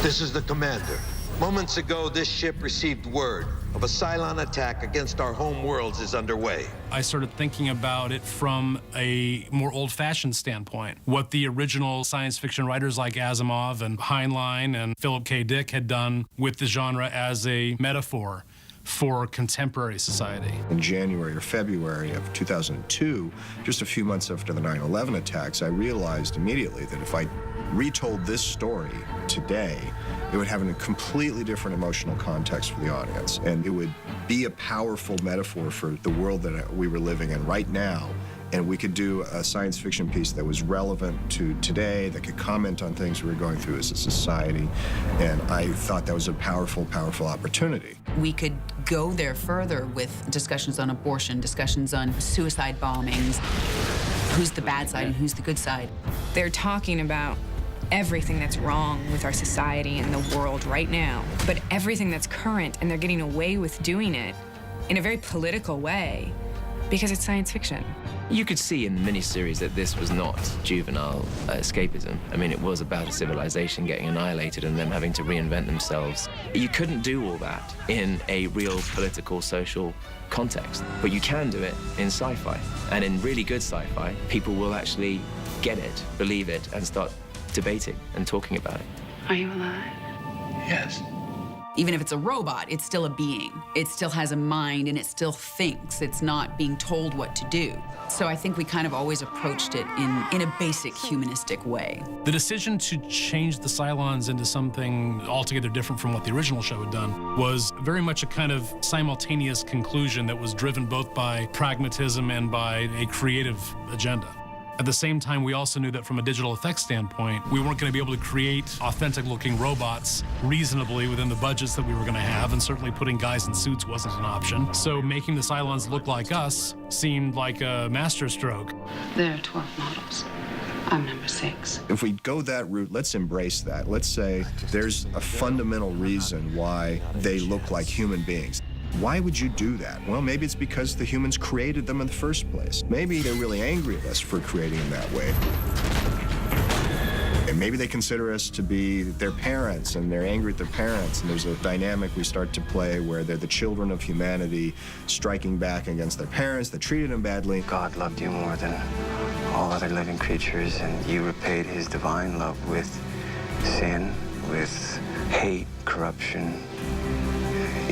This is the commander. Moments ago, this ship received word of a Cylon attack against our home worlds is underway. I started thinking about it from a more old-fashioned standpoint. What the original science fiction writers like Asimov and Heinlein and Philip K. Dick had done with the genre as a metaphor for contemporary society. In January or February of 2002, just a few months after the 9/11 attacks, I realized immediately that if I retold this story today, it would have a completely different emotional context for the audience, and it would be a powerful metaphor for the world that we were living in right now. And we could do a science fiction piece that was relevant to today, that could comment on things we were going through as a society. And I thought that was a powerful, powerful opportunity. We could go there further with discussions on abortion, discussions on suicide bombings, who's the bad side and who's the good side. They're talking about everything that's wrong with our society and the world right now, but everything that's current, and they're getting away with doing it in a very political way because it's science fiction. You could see in the miniseries that this was not juvenile escapism. I mean, it was about a civilization getting annihilated and them having to reinvent themselves. You couldn't do all that in a real political, social context, but you can do it in sci-fi. And in really good sci-fi, people will actually get it, believe it, and start debating and talking about it. Are you alive? Yes. Even if it's a robot, it's still a being. It still has a mind and it still thinks. It's not being told what to do. So I think we kind of always approached it in a basic humanistic way. The decision to change the Cylons into something altogether different from what the original show had done was very much a kind of simultaneous conclusion that was driven both by pragmatism and by a creative agenda. At the same time, we also knew that from a digital effects standpoint, we weren't going to be able to create authentic-looking robots reasonably within the budgets that we were going to have, and certainly putting guys in suits wasn't an option. So making the Cylons look like us seemed like a masterstroke. There are 12 models. I'm number 6. If we go that route, let's embrace that. Let's say there's a fundamental reason why they look like human beings. Why would you do that? Well, maybe it's because the humans created them in the first place. Maybe they're really angry at us for creating them that way. And maybe they consider us to be their parents, and they're angry at their parents, and there's a dynamic we start to play where they're the children of humanity striking back against their parents that treated them badly. God loved you more than all other living creatures, and you repaid his divine love with sin, with hate, corruption,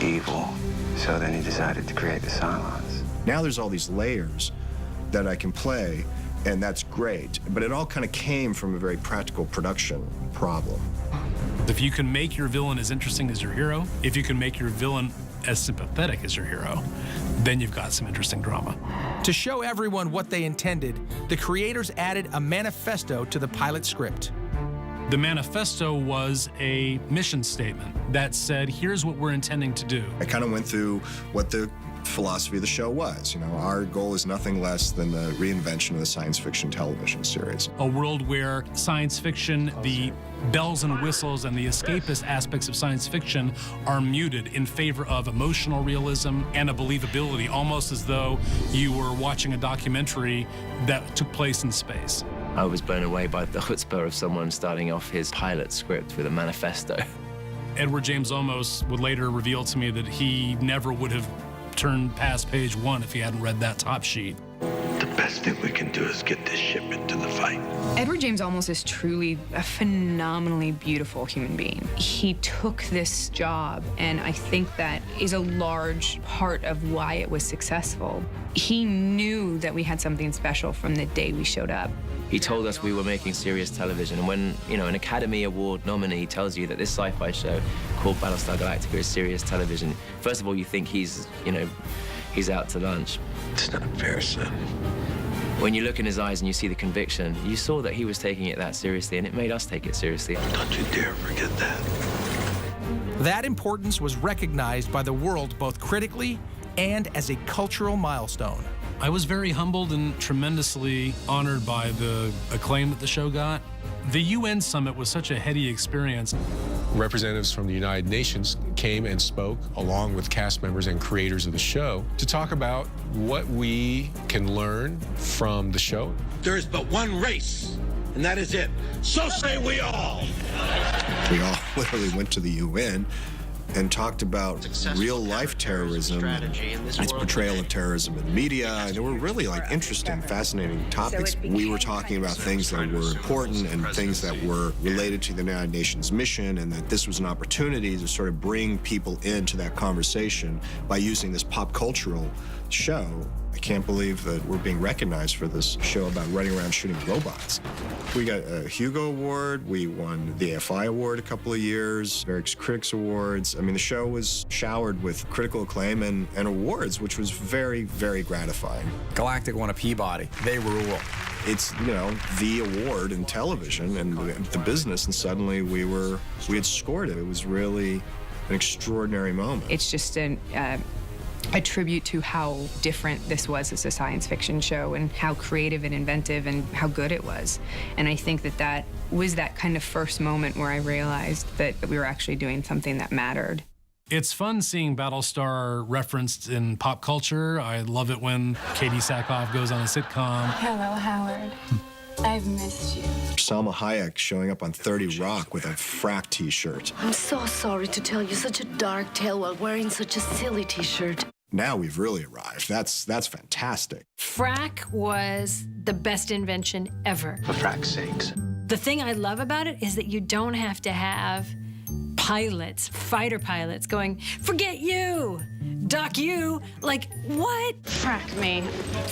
evil. So then he decided to create the Cylons. Now there's all these layers that I can play, and that's great. But it all kind of came from a very practical production problem. If you can make your villain as interesting as your hero, if you can make your villain as sympathetic as your hero, then you've got some interesting drama. To show everyone what they intended, the creators added a manifesto to the pilot script. The manifesto was a mission statement that said, here's what we're intending to do. I kind of went through what the philosophy of the show was. You know, our goal is nothing less than the reinvention of the science fiction television series. A world where science fiction, the bells and whistles and the escapist aspects of science fiction are muted in favor of emotional realism and a believability, almost as though you were watching a documentary that took place in space. I was blown away by the chutzpah of someone starting off his pilot script with a manifesto. Edward James Olmos would later reveal to me that he never would have turned past page 1 if he hadn't read that top sheet. The best thing we can do is get this ship into the fight. Edward James Olmos is truly a phenomenally beautiful human being. He took this job, and I think that is a large part of why it was successful. He knew that we had something special from the day we showed up. He told us we were making serious television, and when, you know, an Academy Award nominee tells you that this sci-fi show called Battlestar Galactica is serious television, first of all, you think he's out to lunch. It's not fair, son. When you look in his eyes and you see the conviction, you saw that he was taking it that seriously, and it made us take it seriously. Don't you dare forget that. That importance was recognized by the world both critically and as a cultural milestone. I was very humbled and tremendously honored by the acclaim that the show got. The UN summit was such a heady experience. Representatives from the United Nations came and spoke, along with cast members and creators of the show, to talk about what we can learn from the show. There is but one race, and that is it. So say we all. We all literally went to the UN and talked about real-life terrorism, its portrayal of terrorism in the media, and there were really interesting, fascinating topics. We were talking about things that were important and things that were related to the United Nations mission, and that this was an opportunity to sort of bring people into that conversation by using this pop cultural show. I can't believe that we're being recognized for this show about running around shooting robots. We got a Hugo Award, we won the AFI Award a couple of years, various Critics Awards. I mean, the show was showered with critical acclaim and awards, which was very, very gratifying. Galactic won a Peabody. They rule. It's, the award in television and the business, and suddenly we had scored it. It was really an extraordinary moment. It's just a tribute to how different this was as a science fiction show and how creative and inventive and how good it was. And I think that was that kind of first moment where I realized that we were actually doing something that mattered. It's fun seeing Battlestar referenced in pop culture. I love it when Katie Sackhoff goes on a sitcom. Hello, Howard. I've missed you. Salma Hayek showing up on 30 Rock with a frack t-shirt. I'm so sorry to tell you such a dark tale while wearing such a silly t-shirt. Now we've really arrived. That's fantastic. Frack was the best invention ever. For frack's sakes. The thing I love about it is that you don't have to have pilots, fighter pilots going, forget you, duck you. Like, what? Frack me.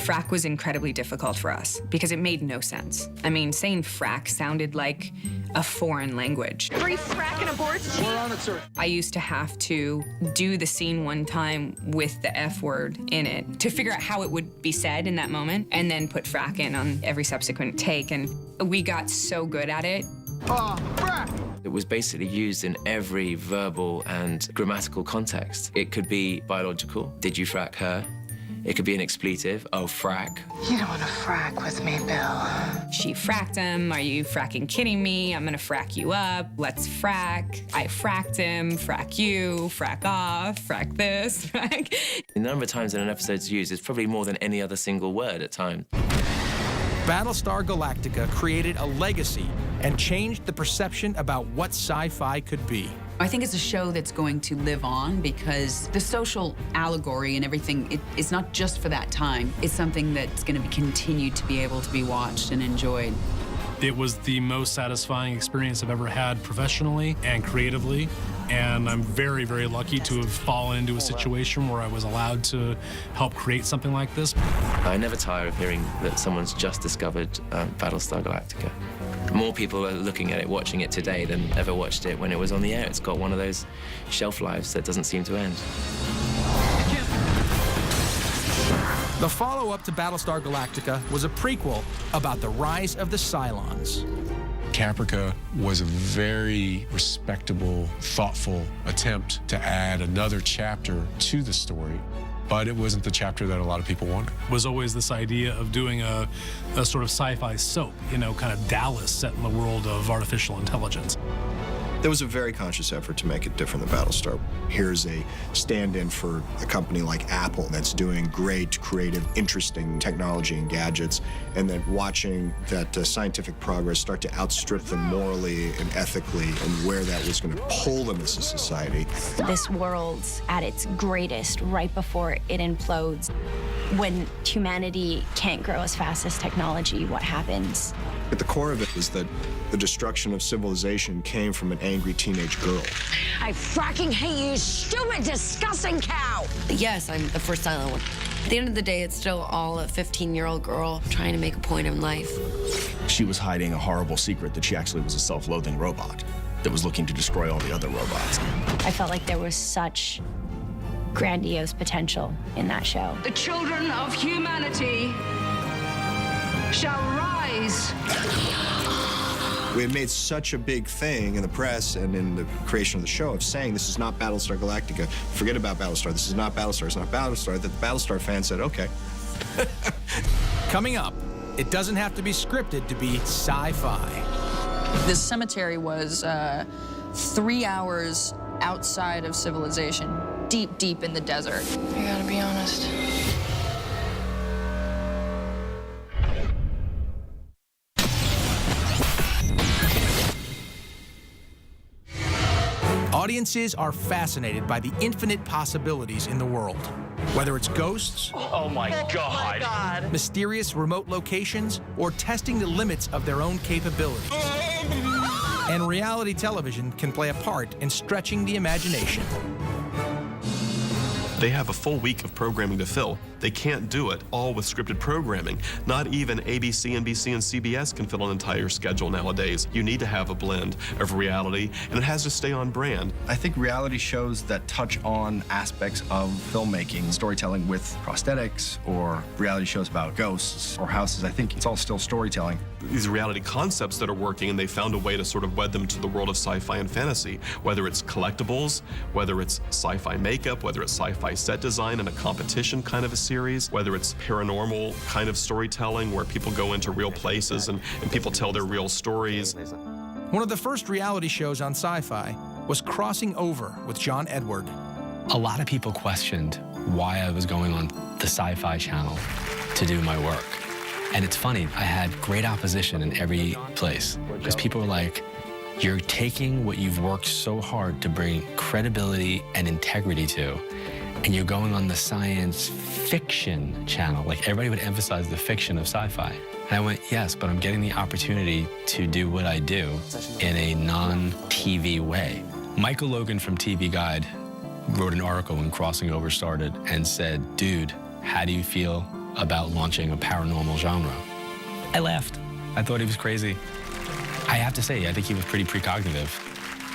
Frack was incredibly difficult for us because it made no sense. I mean, saying frack sounded like a foreign language. Free fracking aborts. We're on it, sir. I used to have to do the scene one time with the F word in it to figure out how it would be said in that moment and then put frack in on every subsequent take. And we got so good at it. It was basically used in every verbal and grammatical context. It could be biological. Did you frack her? It could be an expletive. Oh, frack. You don't want to frack with me, Bill. She fracked him. Are you fracking kidding me? I'm gonna frack you up. Let's frack. I fracked him. Frack you. Frack off. Frack this. Frack. The number of times that an episode's used is probably more than any other single word at times. Battlestar Galactica created a legacy and changed the perception about what sci-fi could be. I think it's a show that's going to live on because the social allegory and everything, it's not just for that time. It's something that's going to be continued to be able to be watched and enjoyed. It was the most satisfying experience I've ever had professionally and creatively. And I'm very, very lucky to have fallen into a situation where I was allowed to help create something like this. I never tire of hearing that someone's just discovered Battlestar Galactica. More people are looking at it, watching it today than ever watched it when it was on the air. It's got one of those shelf lives that doesn't seem to end. The follow-up to Battlestar Galactica was a prequel about the rise of the Cylons. Caprica was a very respectable, thoughtful attempt to add another chapter to the story, but it wasn't the chapter that a lot of people wanted. Was always this idea of doing a sort of sci-fi soap, you know, kind of Dallas set in the world of artificial intelligence. There was a very conscious effort to make it different than Battlestar. Here's a stand-in for a company like Apple that's doing great, creative, interesting technology and gadgets, and then watching that scientific progress start to outstrip them morally and ethically, and where that was going to pull them as a society. This world's at its greatest right before it implodes. When humanity can't grow as fast as technology, what happens? At the core of it was that the destruction of civilization came from an angry teenage girl. I fracking hate you, stupid, disgusting cow! Yes, I'm the first silent one. At the end of the day, it's still all a 15-year-old girl trying to make a point in life. She was hiding a horrible secret that she actually was a self-loathing robot that was looking to destroy all the other robots. I felt like there was such grandiose potential in that show. The children of humanity shall rise. We had made such a big thing in the press and in the creation of the show of saying this is not Battlestar Galactica, forget about Battlestar, this is not Battlestar, it's not Battlestar, that the Battlestar fans said, okay. Coming up, it doesn't have to be scripted to be sci-fi. This cemetery was 3 hours outside of civilization, deep, deep in the desert. I gotta be honest. Audiences are fascinated by the infinite possibilities in the world. Whether it's ghosts, oh my God, mysterious remote locations, or testing the limits of their own capabilities. And reality television can play a part in stretching the imagination. They have a full week of programming to fill. They can't do it all with scripted programming. Not even ABC, NBC, and CBS can fill an entire schedule nowadays. You need to have a blend of reality, and it has to stay on brand. I think reality shows that touch on aspects of filmmaking, storytelling with prosthetics, or reality shows about ghosts or houses, I think it's all still storytelling. These reality concepts that are working, and they found a way to sort of wed them to the world of sci-fi and fantasy, whether it's collectibles, whether it's sci-fi makeup, whether it's sci-fi set design and a competition kind of a series, whether it's paranormal kind of storytelling where people go into real places and people tell their real stories. One of the first reality shows on Syfy was Crossing Over with John Edward. A lot of people questioned why I was going on the Syfy Channel to do my work. And it's funny, I had great opposition in every place because people were like, you're taking what you've worked so hard to bring credibility and integrity to, and you're going on the science fiction channel. Like, everybody would emphasize the fiction of sci-fi. And I went, yes, but I'm getting the opportunity to do what I do in a non-TV way. Michael Logan from TV Guide wrote an article when Crossing Over started and said, dude, how do you feel about launching a paranormal genre? I laughed. I thought he was crazy. I have to say, I think he was pretty precognitive.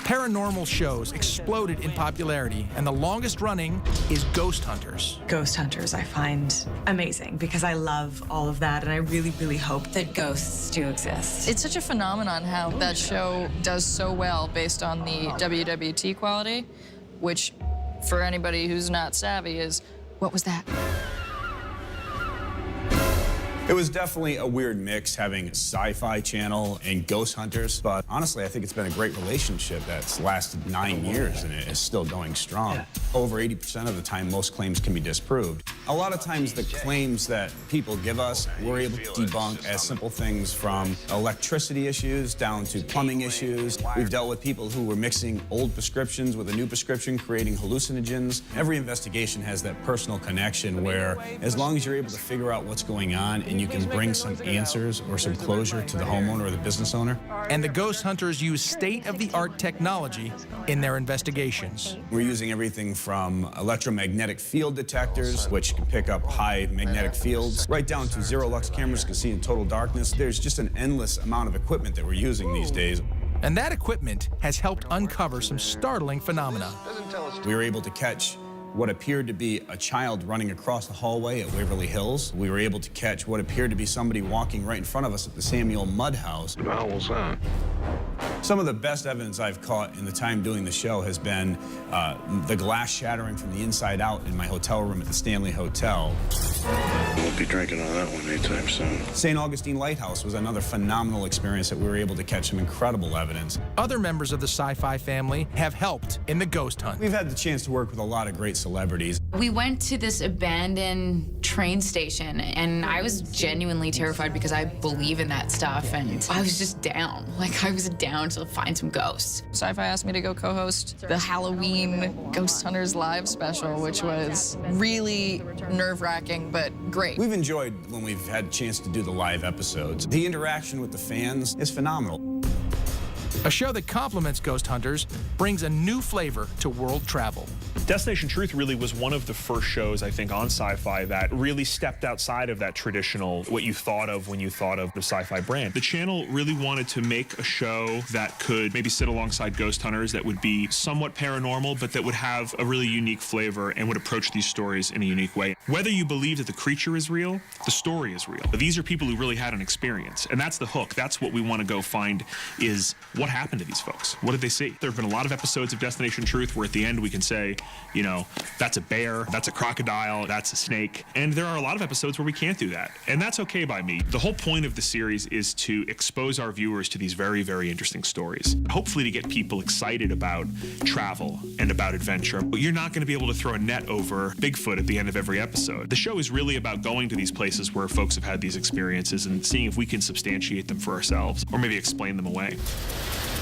Paranormal shows exploded in popularity, and the longest running is Ghost Hunters. Ghost Hunters I find amazing because I love all of that, and I really, really hope that ghosts do exist. It's such a phenomenon how that show does so well based on the WWT quality, which, for anybody who's not savvy, is, what was that? It was definitely a weird mix having Syfy Channel and Ghost Hunters, but honestly, I think it's been a great relationship that's lasted 9 years and it is still going strong. Yeah. Over 80% of the time, most claims can be disproved. A lot of times, the claims that people give us, we're able to debunk as simple things from electricity issues down to plumbing issues. We've dealt with people who were mixing old prescriptions with a new prescription, creating hallucinogens. Every investigation has that personal connection where, as long as you're able to figure out what's going on and you can bring some answers or some closure to the homeowner or the business owner. And the Ghost Hunters use state-of-the-art technology in their investigations. We're using everything from electromagnetic field detectors, which can pick up high magnetic fields, right down to zero-lux cameras can see in total darkness. There's just an endless amount of equipment that we're using these days. And that equipment has helped uncover some startling phenomena. We were able to catch what appeared to be a child running across the hallway at Waverly Hills. We were able to catch what appeared to be somebody walking right in front of us at the Samuel Mudd House. What the hell was that? Some of the best evidence I've caught in the time doing the show has been the glass shattering from the inside out in my hotel room at the Stanley Hotel. Won't be drinking on that one anytime soon. St. Augustine Lighthouse was another phenomenal experience that we were able to catch some incredible evidence. Other members of the Syfy family have helped in the ghost hunt. We've had the chance to work with a lot of great celebrities. We went to this abandoned train station, and I was genuinely terrified because I believe in that stuff, and I was just down. Like, I was down to find some ghosts. Syfy asked me to go co-host the Halloween Ghost Hunters Live special, which was really nerve-wracking, but great. We've enjoyed when we've had a chance to do the live episodes. The interaction with the fans is phenomenal. A show that complements Ghost Hunters brings a new flavor to world travel. Destination Truth really was one of the first shows, I think, on Syfy that really stepped outside of that traditional, what you thought of when you thought of the Syfy brand. The channel really wanted to make a show that could maybe sit alongside Ghost Hunters that would be somewhat paranormal, but that would have a really unique flavor and would approach these stories in a unique way. Whether you believe that the creature is real, the story is real. These are people who really had an experience, and that's the hook. That's what we want to go find, is what happened to these folks? What did they see? There have been a lot of episodes of Destination Truth where at the end we can say, you know, that's a bear, that's a crocodile, that's a snake. And there are a lot of episodes where we can't do that. And that's okay by me. The whole point of the series is to expose our viewers to these very, very interesting stories. Hopefully to get people excited about travel and about adventure. But you're not going to be able to throw a net over Bigfoot at the end of every episode. The show is really about going to these places where folks have had these experiences and seeing if we can substantiate them for ourselves or maybe explain them away.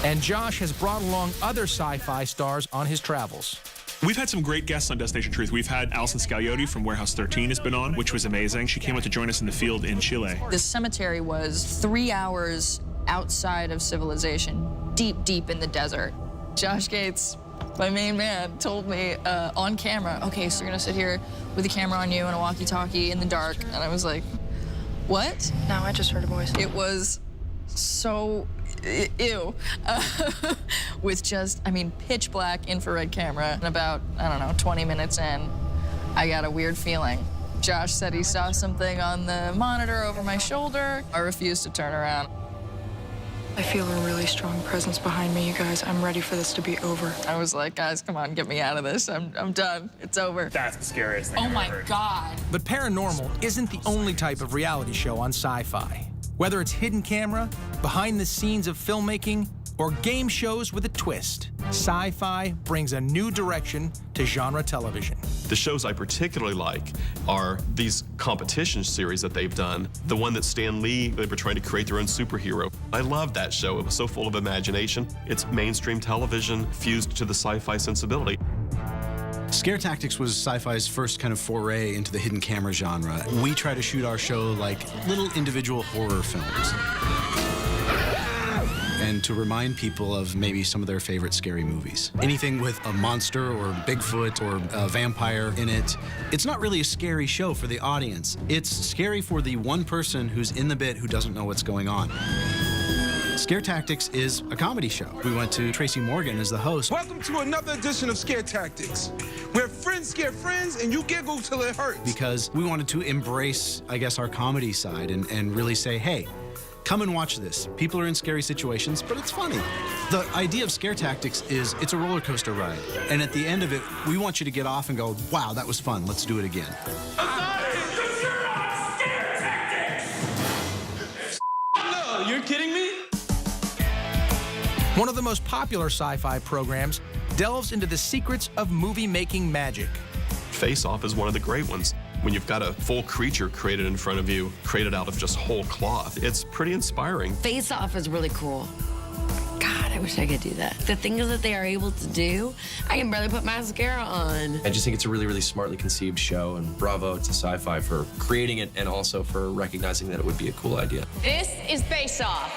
And Josh has brought along other Syfy stars on his travels. We've had some great guests on Destination Truth. We've had Alison Scagliotti from Warehouse 13 has been on, which was amazing. She came out to join us in the field in Chile. This cemetery was 3 hours outside of civilization, deep, deep in the desert. Josh Gates, my main man, told me on camera, okay, so you're gonna sit here with a camera on you and a walkie-talkie in the dark. And I was like, what? No, I just heard a voice. It was so ew. With just, I mean, pitch black infrared camera. And about, I don't know, 20 minutes in, I got a weird feeling. Josh said he saw something on the monitor over my shoulder. I refused to turn around. I feel a really strong presence behind me, you guys. I'm ready for this to be over. I was like, guys, come on, get me out of this. I'm done. It's over. That's the scariest thing Oh I've my ever heard. God. But paranormal isn't the only type of reality show on Syfy. Whether it's hidden camera, behind the scenes of filmmaking, or game shows with a twist, Syfy brings a new direction to genre television. The shows I particularly like are these competition series that they've done. The one that Stan Lee, they were trying to create their own superhero. I loved that show. It was so full of imagination. It's mainstream television fused to the sci-fi sensibility. Scare Tactics was Syfy's first kind of foray into the hidden camera genre. We try to shoot our show like little individual horror films. and to remind people of maybe some of their favorite scary movies. Anything with a monster or Bigfoot or a vampire in it, it's not really a scary show for the audience. It's scary for the one person who's in the bit who doesn't know what's going on. Scare Tactics is a comedy show. We went to Tracy Morgan as the host. Welcome to another edition of Scare Tactics, where friends scare friends and you giggle till it hurts. Because we wanted to embrace, I guess, our comedy side and really say, hey, come and watch this. People are in scary situations, but it's funny. The idea of Scare Tactics is it's a roller coaster ride. And at the end of it, we want you to get off and go, wow, that was fun. Let's do it again. No, you're kidding me? One of the most popular sci-fi programs delves into the secrets of movie-making magic. Face Off is one of the great ones. When you've got a full creature created in front of you, created out of just whole cloth, it's pretty inspiring. Face Off is really cool. God, I wish I could do that. The things that they are able to do, I can barely put mascara on. I just think it's a really, really smartly conceived show, and bravo to Syfy for creating it and also for recognizing that it would be a cool idea. This is Face Off.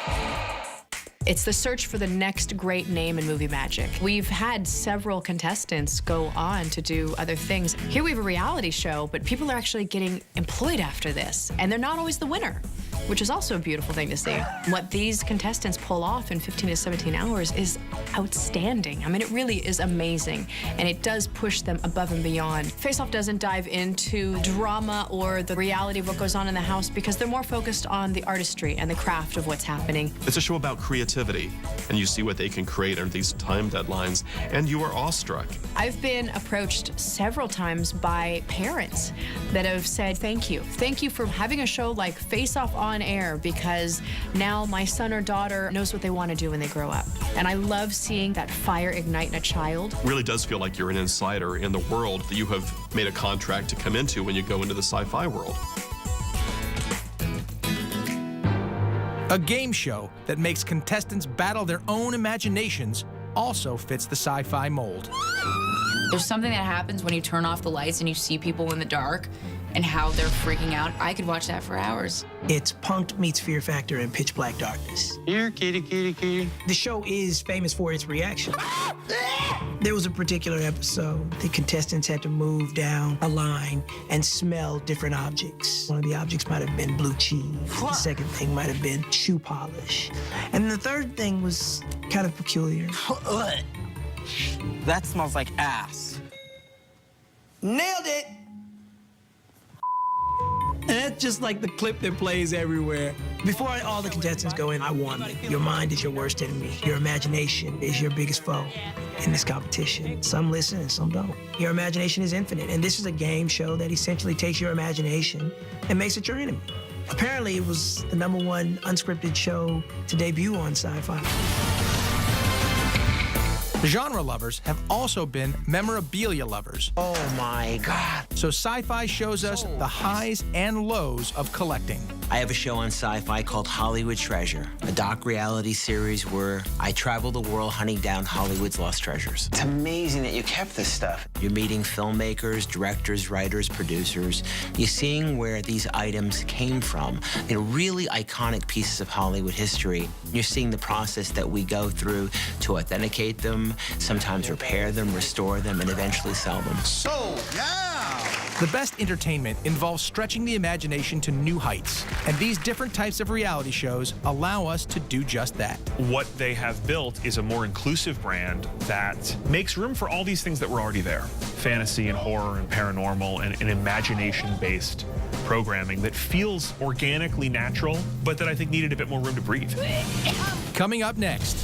It's the search for the next great name in movie magic. We've had several contestants go on to do other things. Here we have a reality show, but people are actually getting employed after this, and they're not always the winner, which is also a beautiful thing to see. What these contestants pull off in 15 to 17 hours is outstanding. I mean, it really is amazing, and it does push them above and beyond. Face Off doesn't dive into drama or the reality of what goes on in the house because they're more focused on the artistry and the craft of what's happening. It's a show about creativity, and you see what they can create under these time deadlines, and you are awestruck. I've been approached several times by parents that have said, thank you. Thank you for having a show like Face Off on air, because now my son or daughter knows what they want to do when they grow up. And I love seeing that fire ignite in a child. It really does feel like you're an insider in the world that you have made a contract to come into when you go into the sci-fi world. A game show that makes contestants battle their own imaginations also fits the sci-fi mold. There's something that happens when you turn off the lights and you see people in the dark and how they're freaking out. I could watch that for hours. It's Punk'd meets Fear Factor in pitch black darkness. Here, kitty, kitty, kitty. The show is famous for its reaction. There was a particular episode. The contestants had to move down a line and smell different objects. One of the objects might have been blue cheese. The second thing might have been shoe polish. And the third thing was kind of peculiar. That smells like ass. Nailed it! And that's just like the clip that plays everywhere. Before all the contestants go in, I warn them. Your mind is your worst enemy. Your imagination is your biggest foe in this competition. Some listen and some don't. Your imagination is infinite, and this is a game show that essentially takes your imagination and makes it your enemy. Apparently, it was the #1 unscripted show to debut on Syfy. Genre lovers have also been memorabilia lovers. Oh my God. So Syfy shows us the highs and lows of collecting. I have a show on Syfy called Hollywood Treasure, a doc reality series where I travel the world hunting down Hollywood's lost treasures. It's amazing that you kept this stuff. You're meeting filmmakers, directors, writers, producers. You're seeing where these items came from, really iconic pieces of Hollywood history. You're seeing the process that we go through to authenticate them, sometimes repair them, restore them, and eventually sell them. So, yeah! The best entertainment involves stretching the imagination to new heights, and these different types of reality shows allow us to do just that. What they have built is a more inclusive brand that makes room for all these things that were already there. Fantasy and horror and paranormal and imagination-based programming that feels organically natural, but that I think needed a bit more room to breathe. Coming up next.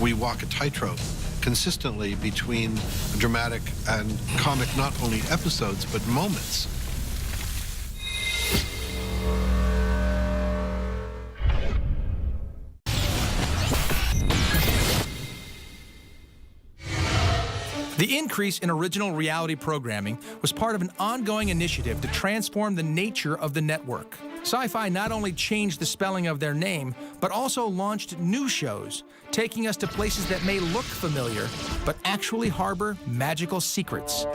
We walk a tightrope consistently between dramatic and comic not only episodes, but moments. The increase in original reality programming was part of an ongoing initiative to transform the nature of the network. Syfy not only changed the spelling of their name, but also launched new shows, taking us to places that may look familiar, but actually harbor magical secrets.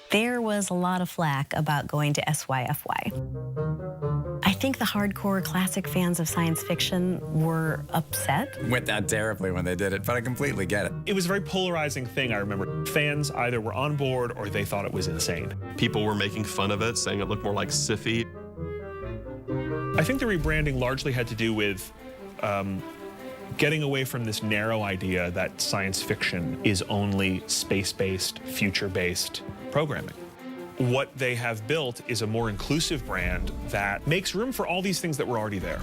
There was a lot of flack about going to SYFY. I think think the hardcore classic fans of science fiction were upset. Went down terribly when they did it, but I completely get it. It was a very polarizing thing, I remember. Fans either were on board or they thought it was insane. People were making fun of it, saying it looked more like Syfy. I think the rebranding largely had to do with getting away from this narrow idea that science fiction is only space-based, future-based programming. What they have built is a more inclusive brand that makes room for all these things that were already there.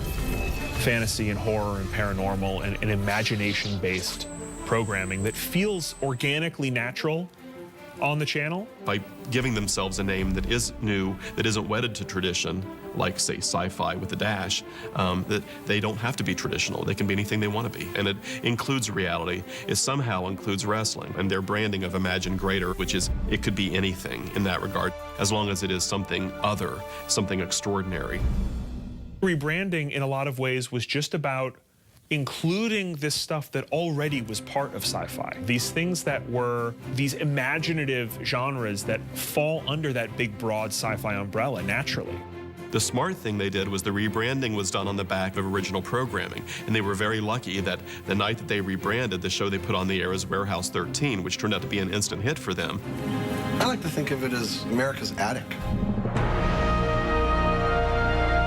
Fantasy and horror and paranormal and imagination-based programming that feels organically natural on the channel. By giving themselves a name that is new, that isn't wedded to tradition, like, say, sci-fi with a dash, that they don't have to be traditional. They can be anything they want to be. And it includes reality. It somehow includes wrestling and their branding of Imagine Greater, which is, it could be anything in that regard, as long as it is something other, something extraordinary. Rebranding, in a lot of ways, was just about including this stuff that already was part of sci-fi. These things that were these imaginative genres that fall under that big, broad sci-fi umbrella naturally. The smart thing they did was the rebranding was done on the back of original programming, and they were very lucky that the night that they rebranded, the show they put on the air was Warehouse 13, which turned out to be an instant hit for them. I like to think of it as America's attic.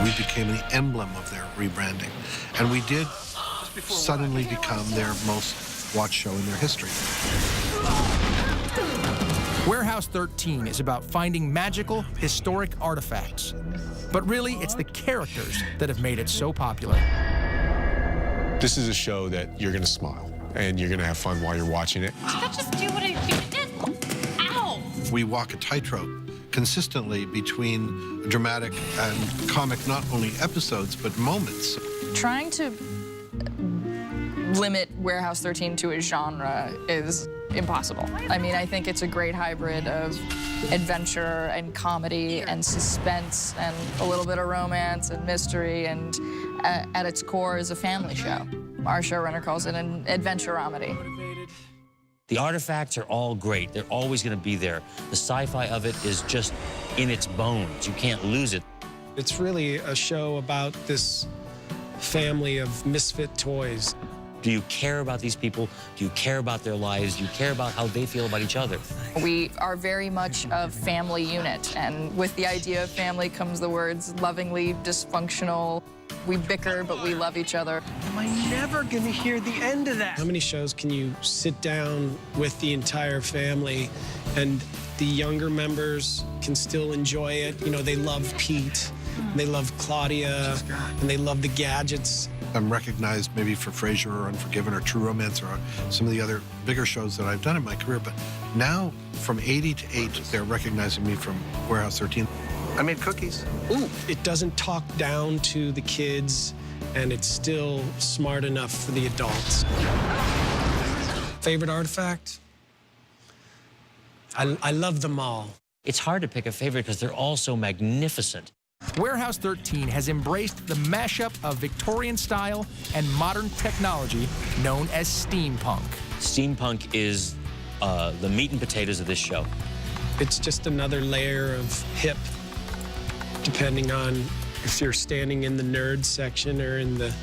We became the emblem of their rebranding, and we did suddenly become their most watched show in their history. Warehouse 13 is about finding magical, historic artifacts. But really, it's the characters that have made it so popular. This is a show that you're going to smile, and you're going to have fun while you're watching it. Did I just do what I did? Ow! We walk a tightrope consistently between dramatic and comic, not only episodes, but moments. Trying to limit Warehouse 13 to a genre is impossible. I mean, I think it's a great hybrid of adventure and comedy and suspense and a little bit of romance and mystery, and at its core is a family show. Our showrunner calls it an adventure-omedy. The artifacts are all great. They're always going to be there. The sci-fi of it is just in its bones. You can't lose it. It's really a show about this family of misfit toys. Do you care about these people? Do you care about their lives? Do you care about how they feel about each other? We are very much a family unit, and with the idea of family comes the words lovingly dysfunctional. We bicker, but we love each other. Am I never gonna hear the end of that? How many shows can you sit down with the entire family and the younger members can still enjoy it? You know, they love Pete, and they love Claudia, and they love the gadgets. I'm recognized maybe for Frasier or Unforgiven or True Romance or some of the other bigger shows that I've done in my career, but now from 80 to 8, they're recognizing me from Warehouse 13. I made cookies. Ooh, it doesn't talk down to the kids, and it's still smart enough for the adults. Favorite artifact? I love them all. It's hard to pick a favorite because they're all so magnificent. Warehouse 13 has embraced the mashup of Victorian style and modern technology known as steampunk. Steampunk is the meat and potatoes of this show. It's just another layer of hip, depending on if you're standing in the nerd section or in the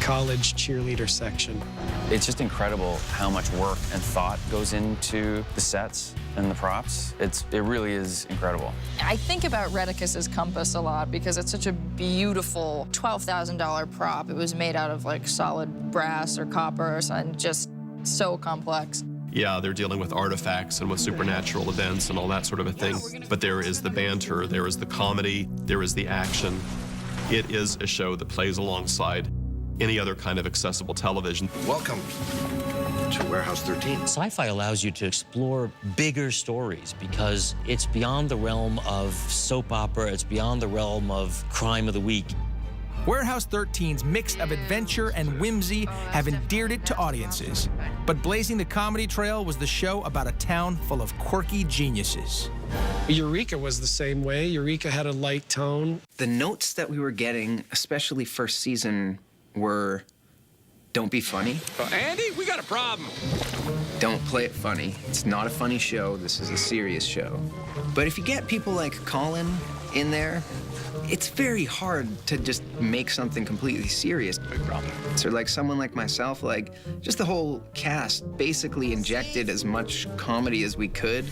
college cheerleader section. It's just incredible how much work and thought goes into the sets and the props. It really is incredible. I think about Rheticus's compass a lot because it's such a beautiful $12,000 prop. It was made out of like solid brass or copper or something, just so complex. Yeah, they're dealing with artifacts and with supernatural events and all that sort of a thing. But there is the banter, there is the comedy, there is the action. It is a show that plays alongside any other kind of accessible television. Welcome to Warehouse 13. Sci-fi allows you to explore bigger stories because it's beyond the realm of soap opera, it's beyond the realm of crime of the week. Warehouse 13's mix of adventure and whimsy have endeared it to audiences. But blazing the comedy trail was the show about a town full of quirky geniuses. Eureka was the same way. Eureka had a light tone. The notes that we were getting, especially first season, were, don't be funny. Andy, we got a problem. Don't play it funny. It's not a funny show. This is a serious show. But if you get people like Colin in there, It's very hard to just make something completely serious. Big problem. So like someone like myself, like just the whole cast basically injected as much comedy as we could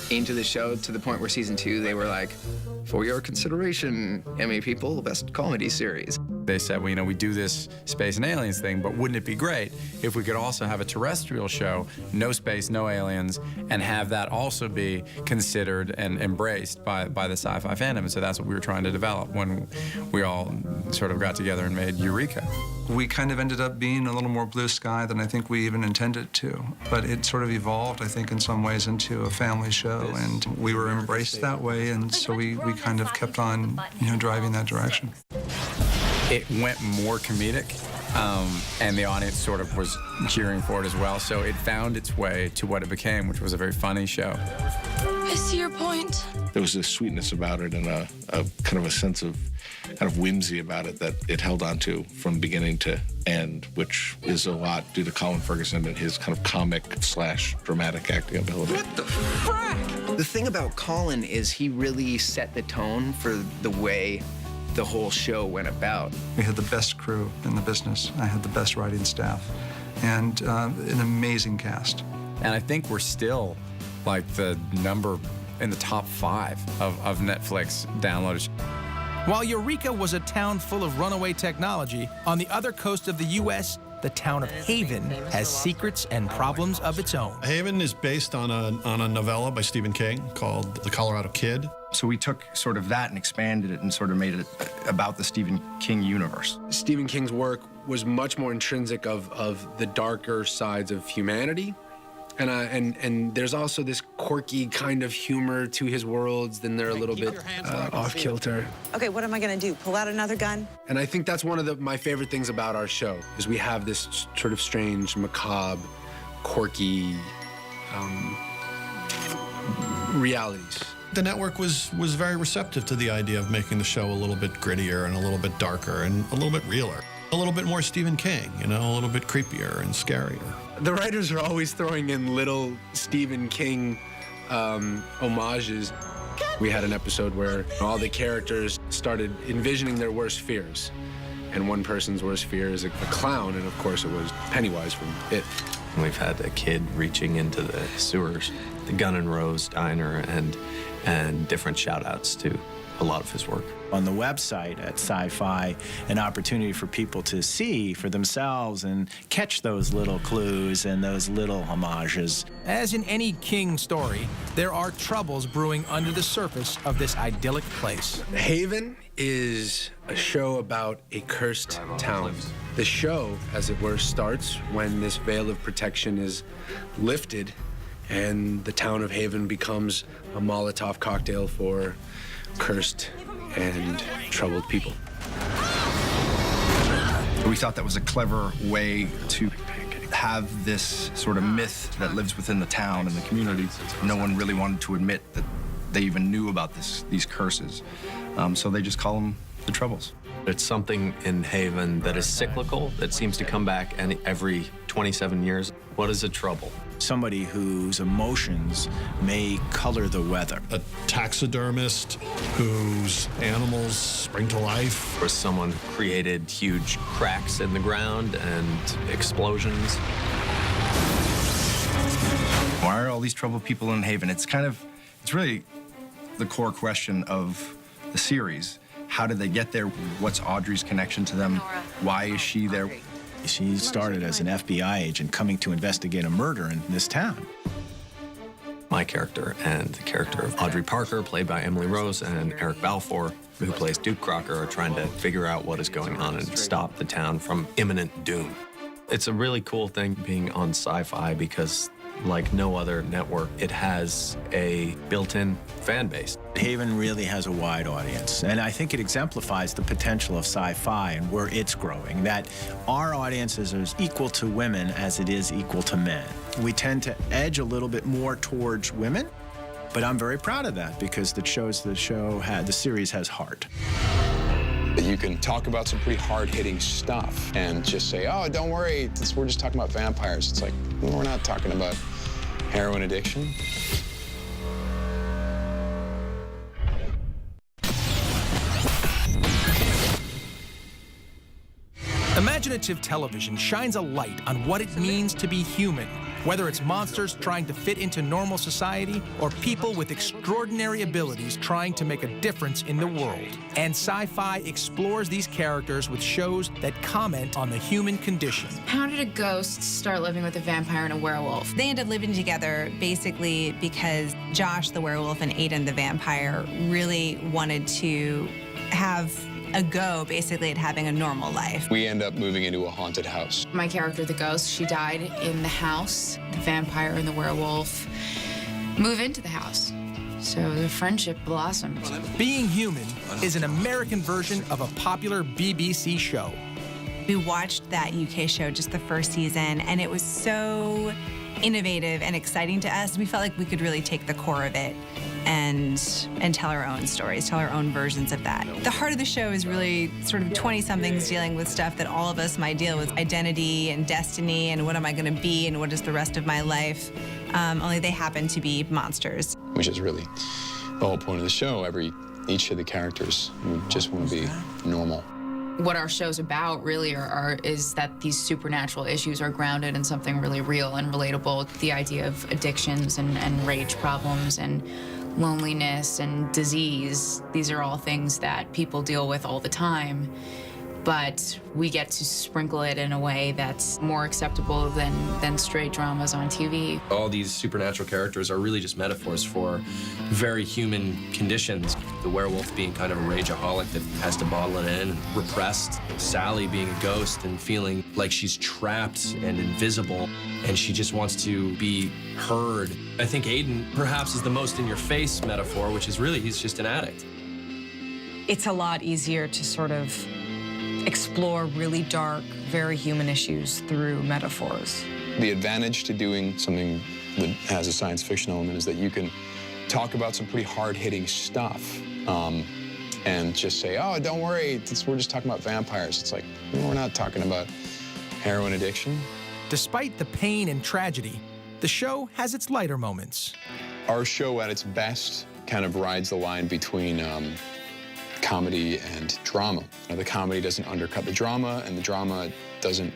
into the show to the point where season 2, they were like, for your consideration, Emmy people, best comedy series. They said, well, you know, we do this space and aliens thing, but wouldn't it be great if we could also have a terrestrial show, no space, no aliens, and have that also be considered and embraced by the sci-fi fandom? And so that's what we were trying to develop when we all sort of got together and made Eureka. We kind of ended up being a little more blue sky than I think we even intended to. But it sort of evolved, I think, in some ways into a family show, and we were embraced that way, and so we kind of kept on, you know, driving that direction. It went more comedic, and the audience sort of was cheering for it as well, so it found its way to what it became, which was a very funny show. I see your point. There was a sweetness about it and a kind of a sense of kind of whimsy about it that it held on to from beginning to end, which is a lot due to Colin Ferguson and his kind of comic/dramatic acting ability. What the frack? The thing about Colin is he really set the tone for the way the whole show went about. We had the best crew in the business. I had the best writing staff and an amazing cast. And I think we're still like the number in the top 5 of Netflix downloads. While Eureka was a town full of runaway technology, on the other coast of the U.S., the town of Haven has secrets and problems of its own. Haven is based on a novella by Stephen King called The Colorado Kid. So we took sort of that and expanded it and sort of made it about the Stephen King universe. Stephen King's work was much more intrinsic of the darker sides of humanity. And there's also this quirky kind of humor to his worlds, then they're a little bit off-kilter. Okay, what am I gonna do? Pull out another gun? And I think that's one of my favorite things about our show, is we have this sort of strange, macabre, quirky realities. The network was very receptive to the idea of making the show a little bit grittier and a little bit darker and a little bit realer. A little bit more Stephen King, you know, a little bit creepier and scarier. The writers are always throwing in little Stephen King homages. We had an episode where all the characters started envisioning their worst fears. And one person's worst fear is a clown, and of course it was Pennywise from It. We've had a kid reaching into the sewers, the Gun and Rose Diner, and different shout-outs to a lot of his work. On the website at Syfy, an opportunity for people to see for themselves and catch those little clues and those little homages. As in any King story, there are troubles brewing under the surface of this idyllic place. Haven is a show about a cursed town. The show, as it were, starts when this veil of protection is lifted and the town of Haven becomes a Molotov cocktail for cursed and troubled people. We thought that was a clever way to have this sort of myth that lives within the town and the community. No one really wanted to admit that they even knew about these curses. So they just call them the Troubles. It's something in Haven that is cyclical, that seems to come back every 27 years. What is a trouble? Somebody whose emotions may color the weather. A taxidermist whose animals spring to life. Or someone who created huge cracks in the ground and explosions. Why are all these troubled people in Haven? It's really the core question of the series. How did they get there? What's Audrey's connection to them? Why is she there? She started as an FBI agent coming to investigate a murder in this town. My character and the character of Audrey Parker, played by Emily Rose, and Eric Balfour, who plays Duke Crocker, are trying to figure out what is going on and stop the town from imminent doom. It's a really cool thing being on Syfy because, like no other network, it has a built-in fan base. Haven really has a wide audience, and I think it exemplifies the potential of Syfy and where it's growing, that our audience is as equal to women as it is equal to men. We tend to edge a little bit more towards women, but I'm very proud of that because it shows the series has heart. You can talk about some pretty hard-hitting stuff and just say, oh, don't worry, we're just talking about vampires. It's like, well, we're not talking about heroin addiction. Imaginative television shines a light on what it means to be human, whether it's monsters trying to fit into normal society or people with extraordinary abilities trying to make a difference in the world. And Syfy explores these characters with shows that comment on the human condition. How did a ghost start living with a vampire and a werewolf? They end up living together basically because Josh, the werewolf, and Aiden, the vampire, really wanted to have a go, basically, at having a normal life. We end up moving into a haunted house. My character, the ghost, she died in the house. The vampire and the werewolf move into the house. So the friendship blossomed. Being Human is an American version of a popular BBC show. We watched that UK show, just the first season, and it was so innovative and exciting to us. We felt like we could really take the core of it and tell our own stories, tell our own versions of that. The heart of the show is really sort of 20-somethings dealing with stuff that all of us might deal with, identity and destiny and what am I going to be and what is the rest of my life, only they happen to be monsters. Which is really the whole point of the show. Each of the characters just want to be normal. What our show's about really is that these supernatural issues are grounded in something really real and relatable. The idea of addictions and rage problems and loneliness and disease. These are all things that people deal with all the time, but we get to sprinkle it in a way that's more acceptable than straight dramas on TV. All these supernatural characters are really just metaphors for very human conditions. The werewolf being kind of a rageaholic that has to bottle it in and repressed. Sally being a ghost and feeling like she's trapped and invisible, and she just wants to be heard. I think Aiden perhaps is the most in-your-face metaphor, which is really he's just an addict. It's a lot easier to sort of explore really dark, very human issues through metaphors. The advantage to doing something that has a science fiction element is that you can talk about some pretty hard-hitting stuff and just say, oh, don't worry, we're just talking about vampires. It's like, we're not talking about heroin addiction. Despite the pain and tragedy, the show has its lighter moments. Our show at its best kind of rides the line between comedy and drama. The comedy doesn't undercut the drama, and the drama doesn't,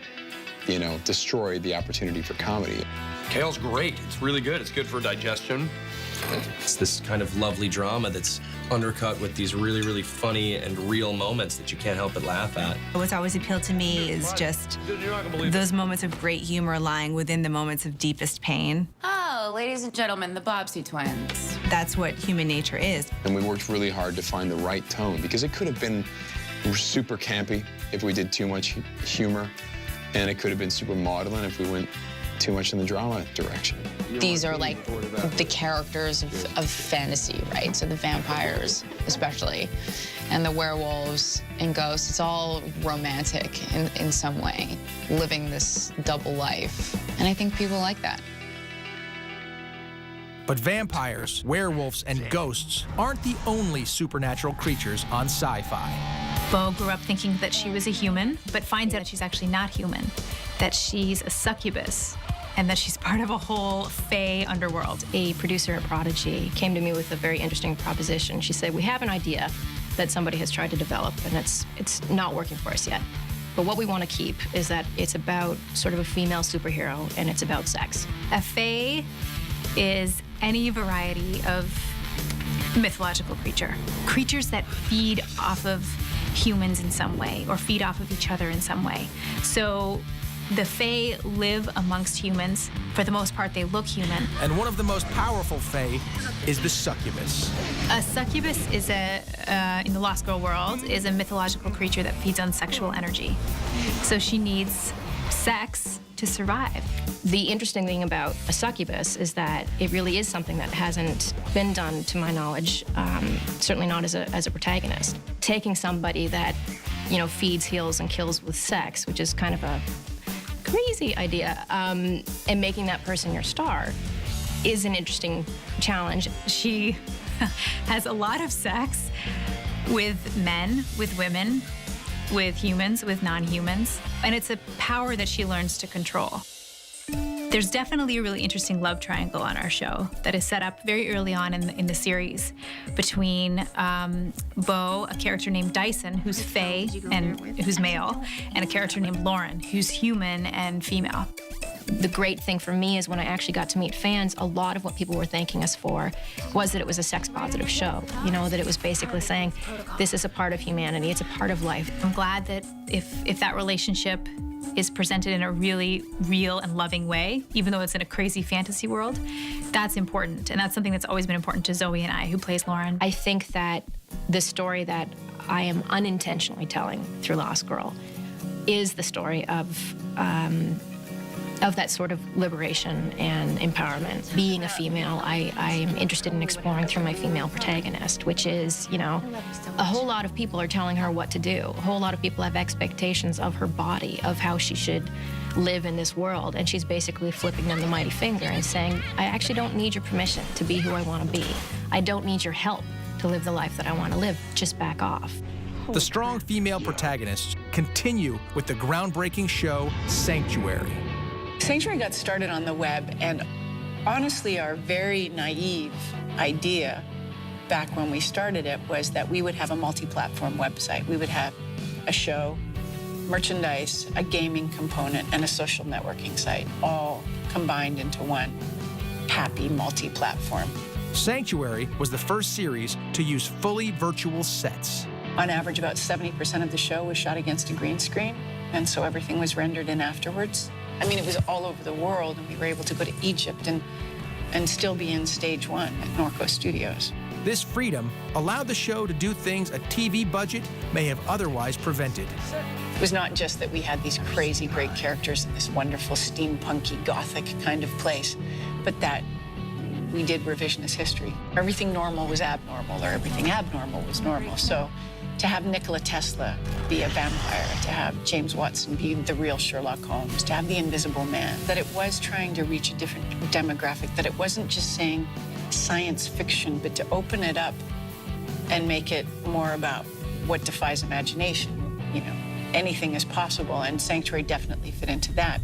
destroy the opportunity for comedy. Kale's great. It's really good. It's good for digestion. It's this kind of lovely drama that's undercut with these really, really funny and real moments that you can't help but laugh at. What's always appealed to me is just those moments of great humor lying within the moments of deepest pain. Oh, ladies and gentlemen, the Bobbsey twins. That's what human nature is. And we worked really hard to find the right tone, because it could have been super campy if we did too much humor, and it could have been super maudlin if we went too much in the drama direction. These are like the characters of fantasy, right? So the vampires, especially, and the werewolves and ghosts, it's all romantic in some way, living this double life. And I think people like that. But vampires, werewolves, and ghosts aren't the only supernatural creatures on Syfy. Bo grew up thinking that she was a human, but finds out that she's actually not human, that she's a succubus, and that she's part of a whole fae underworld. A producer at Prodigy came to me with a very interesting proposition. She said, we have an idea that somebody has tried to develop, and it's not working for us yet. But what we want to keep is that it's about sort of a female superhero, and it's about sex. A fae is any variety of mythological creature. Creatures that feed off of humans in some way, or feed off of each other in some way. So the fae live amongst humans. For the most part, they look human. And one of the most powerful fae is the succubus. A succubus is in the Lost Girl world, is a mythological creature that feeds on sexual energy. So she needs sex to survive. The interesting thing about a succubus is that it really is something that hasn't been done, to my knowledge, certainly not as a protagonist. Taking somebody that, feeds, heals, and kills with sex, which is kind of a crazy idea, and making that person your star is an interesting challenge. She has a lot of sex with men, with women, with humans, with non-humans, and it's a power that she learns to control. There's definitely a really interesting love triangle on our show that is set up very early on in the series between Beau, a character named Dyson, who's Fae and who's male, and a character named Lauren, who's human and female. The great thing for me is when I actually got to meet fans, a lot of what people were thanking us for was that it was a sex-positive show. You know, that it was basically saying, this is a part of humanity, it's a part of life. I'm glad that if that relationship is presented in a really real and loving way, even though it's in a crazy fantasy world, that's important. And that's something that's always been important to Zoe and I, who plays Lauren. I think that the story that I am unintentionally telling through Lost Girl is the story of that sort of liberation and empowerment. Being a female, I'm interested in exploring through my female protagonist, which is, you know, a whole lot of people are telling her what to do. A whole lot of people have expectations of her body, of how she should live in this world, and she's basically flipping them the mighty finger and saying, I actually don't need your permission to be who I want to be. I don't need your help to live the life that I want to live. Just back off. The strong female protagonists continue with the groundbreaking show Sanctuary. Sanctuary got started on the web, and honestly, our very naive idea back when we started it was that we would have a multi-platform website. We would have a show, merchandise, a gaming component, and a social networking site, all combined into one happy multi-platform. Sanctuary was the first series to use fully virtual sets. On average, about 70% of the show was shot against a green screen, and so everything was rendered in afterwards. I mean, it was all over the world, and we were able to go to Egypt and still be in stage one at Norco Studios. This freedom allowed the show to do things a TV budget may have otherwise prevented. It was not just that we had these crazy great characters in this wonderful steampunky gothic kind of place, but that we did revisionist history. Everything normal was abnormal, or everything abnormal was normal. So to have Nikola Tesla be a vampire, to have James Watson be the real Sherlock Holmes, to have the Invisible Man, that it was trying to reach a different demographic, that it wasn't just saying science fiction, but to open it up and make it more about what defies imagination. You know, anything is possible, and Sanctuary definitely fit into that.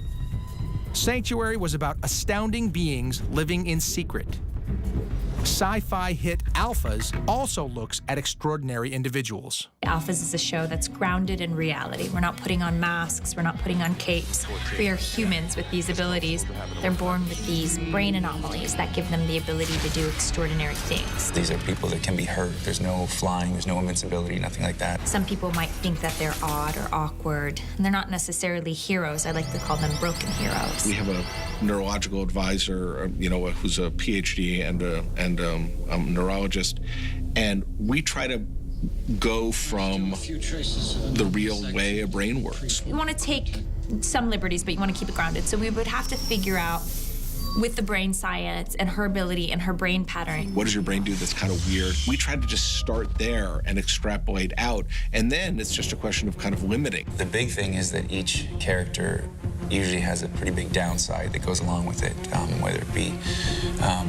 Sanctuary was about astounding beings living in secret. Sci-fi hit Alphas also looks at extraordinary individuals. Alphas is a show that's grounded in reality. We're not putting on masks, we're not putting on capes. We are humans with these abilities. They're born with these brain anomalies that give them the ability to do extraordinary things. These are people that can be hurt. There's no flying, there's no invincibility, nothing like that. Some people might think that they're odd or awkward, and they're not necessarily heroes. I like to call them broken heroes. We have a neurological advisor, you know, who's a PhD and a neurologist, and we try to go from the real way a brain works. You want to take some liberties, but you want to keep it grounded. So we would have to figure out, with the brain science and her ability and her brain pattern, what does your brain do that's kind of weird? We try to just start there and extrapolate out, and then it's just a question of kind of limiting. The big thing is that each character usually has a pretty big downside that goes along with it, whether it be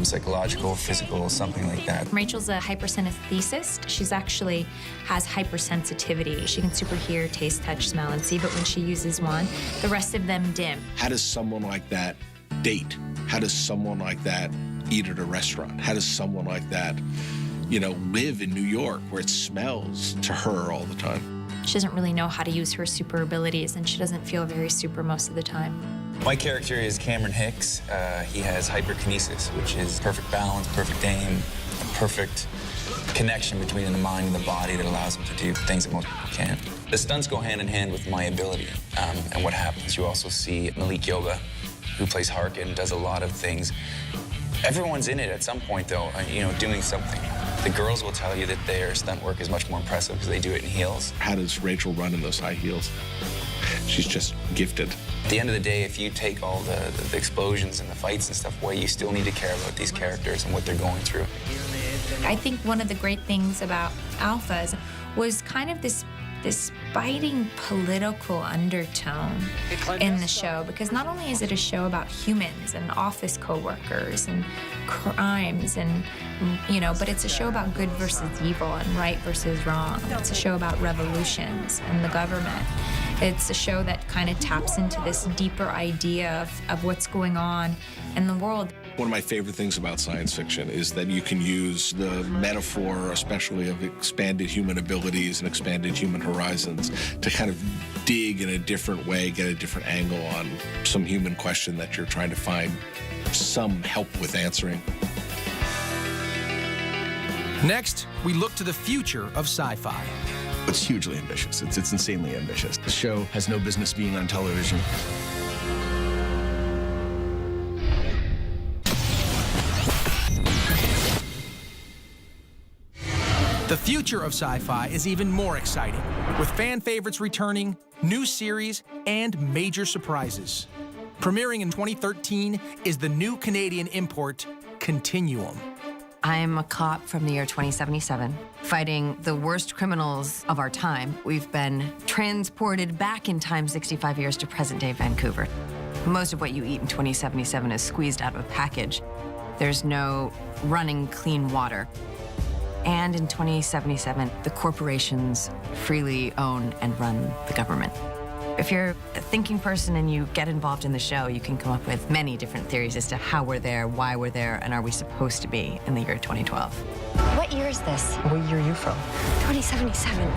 psychological, physical, something like that. Rachel's a hypersynesthesist. She's actually has hypersensitivity. She can super hear, taste, touch, smell, and see, but when she uses one, the rest of them dim. How does someone like that date? How does someone like that eat at a restaurant? How does someone like that, you know, live in New York where it smells to her all the time? She doesn't really know how to use her super abilities, and she doesn't feel very super most of the time. My character is Cameron Hicks. He has hyperkinesis, which is perfect balance, perfect aim, a perfect connection between the mind and the body that allows him to do things that most people can't. The stunts go hand in hand with my ability. And what happens, you also see Malik Yoga, who plays Harkin, does a lot of things. Everyone's in it at some point, though, you know, doing something. The girls will tell you that their stunt work is much more impressive because they do it in heels. How does Rachel run in those high heels? She's just gifted. At the end of the day, if you take all the explosions and the fights and stuff away, you still need to care about these characters and what they're going through. I think one of the great things about Alphas was kind of this biting political undertone in the show, because not only is it a show about humans and office co-workers and crimes and, you know, but it's a show about good versus evil and right versus wrong. It's a show about revolutions and the government. It's a show that kind of taps into this deeper idea of what's going on in the world. One of my favorite things about science fiction is that you can use the metaphor, especially of expanded human abilities and expanded human horizons, to kind of dig in a different way, get a different angle on some human question that you're trying to find some help with answering. Next, we look to the future of sci-fi. It's hugely ambitious. It's insanely ambitious. The show has no business being on television. The future of sci-fi is even more exciting, with fan favorites returning, new series, and major surprises. Premiering in 2013 is the new Canadian import, Continuum. I'm a cop from the year 2077, fighting the worst criminals of our time. We've been transported back in time 65 years to present-day Vancouver. Most of what you eat in 2077 is squeezed out of a package. There's no running clean water. And in 2077, the corporations freely own and run the government. If you're a thinking person and you get involved in the show, you can come up with many different theories as to how we're there, why we're there, and are we supposed to be in the year 2012. What year is this? What year are you from? 2077.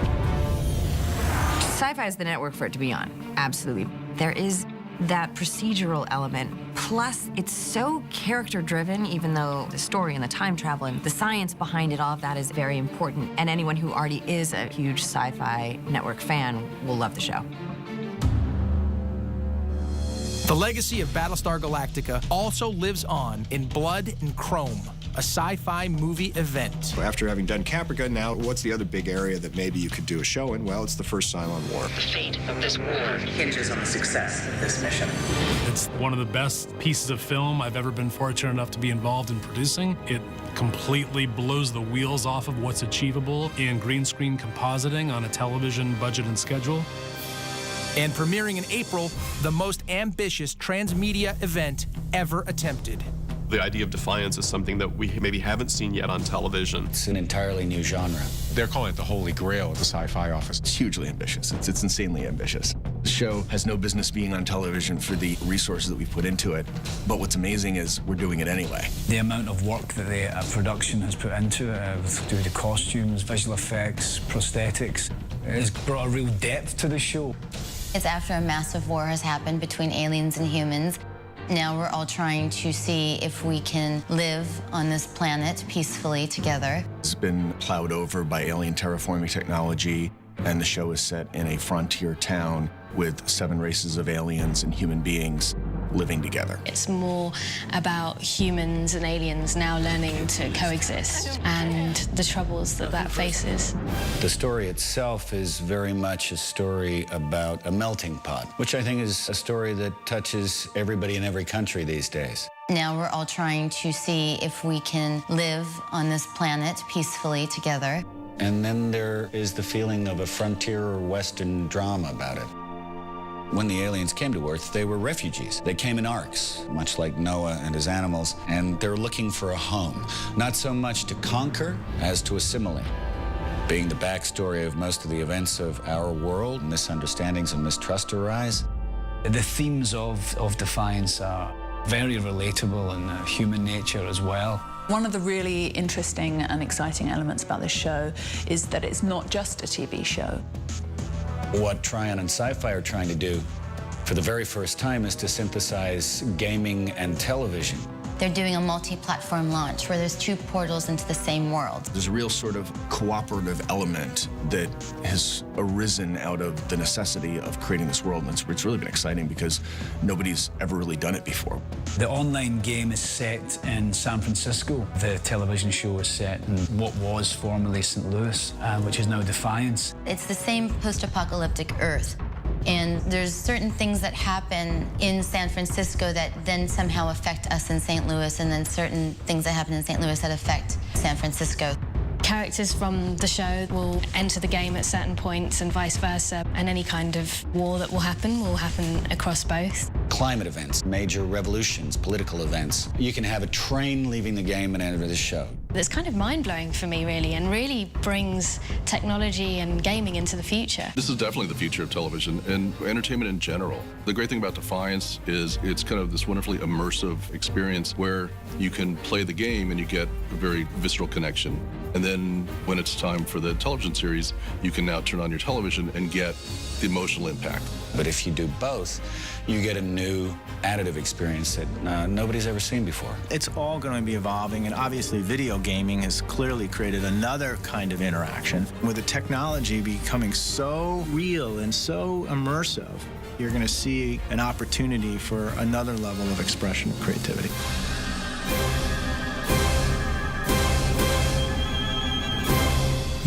Syfy is the network for it to be on, absolutely. There is that procedural element. Plus, it's so character-driven, even though the story and the time travel and the science behind it, all of that is very important. And anyone who already is a huge Syfy network fan will love the show. The legacy of Battlestar Galactica also lives on in Blood and Chrome, a sci-fi movie event. After having done Caprica, now what's the other big area that maybe you could do a show in? Well, it's the first Cylon War. The fate of this war hinges on the success of this mission. It's one of the best pieces of film I've ever been fortunate enough to be involved in producing. It completely blows the wheels off of what's achievable in green screen compositing on a television budget and schedule. And premiering in April, the most ambitious transmedia event ever attempted. The idea of Defiance is something that we maybe haven't seen yet on television. It's an entirely new genre. They're calling it the holy grail of the sci-fi office. It's hugely ambitious. It's insanely ambitious. The show has no business being on television for the resources that we put into it, but what's amazing is we're doing it anyway. The amount of work that the production has put into it, through the costumes, visual effects, prosthetics, has brought a real depth to the show. It's after a massive war has happened between aliens and humans. Now we're all trying to see if we can live on this planet peacefully together. It's been plowed over by alien terraforming technology, and the show is set in a frontier town with 7 races of aliens and human beings living together. It's more about humans and aliens now learning to coexist and the troubles that that faces. The story itself is very much a story about a melting pot, which I think is a story that touches everybody in every country these days. Now we're all trying to see if we can live on this planet peacefully together. And then there is the feeling of a frontier or Western drama about it. When the aliens came to Earth, they were refugees. They came in arks, much like Noah and his animals, and they're looking for a home, not so much to conquer as to assimilate. Being the backstory of most of the events of our world, misunderstandings and mistrust arise. The themes of Defiance are very relatable and human nature as well. One of the really interesting and exciting elements about this show is that it's not just a TV show. What Tryon and Syfy are trying to do for the very first time is to synthesize gaming and television. They're doing a multi-platform launch where there's 2 portals into the same world. There's a real sort of cooperative element that has arisen out of the necessity of creating this world, and it's really been exciting because nobody's ever really done it before. The online game is set in San Francisco. The television show is set in what was formerly St. Louis, which is now Defiance. It's the same post-apocalyptic Earth. And there's certain things that happen in San Francisco that then somehow affect us in St. Louis, and then certain things that happen in St. Louis that affect San Francisco. Characters from the show will enter the game at certain points and vice versa, and any kind of war that will happen across both. Climate events, major revolutions, political events. You can have a train leaving the game and enter the show. It's kind of mind-blowing for me, really, and really brings technology and gaming into the future. This is definitely the future of television and entertainment in general. The great thing about Defiance is it's kind of this wonderfully immersive experience where you can play the game and you get a very visceral connection. And then when it's time for the television series, you can now turn on your television and get the emotional impact. But if you do both, you get a new additive experience that nobody's ever seen before. It's all going to be evolving, and obviously video gaming has clearly created another kind of interaction. With the technology becoming so real and so immersive, you're going to see an opportunity for another level of expression of creativity.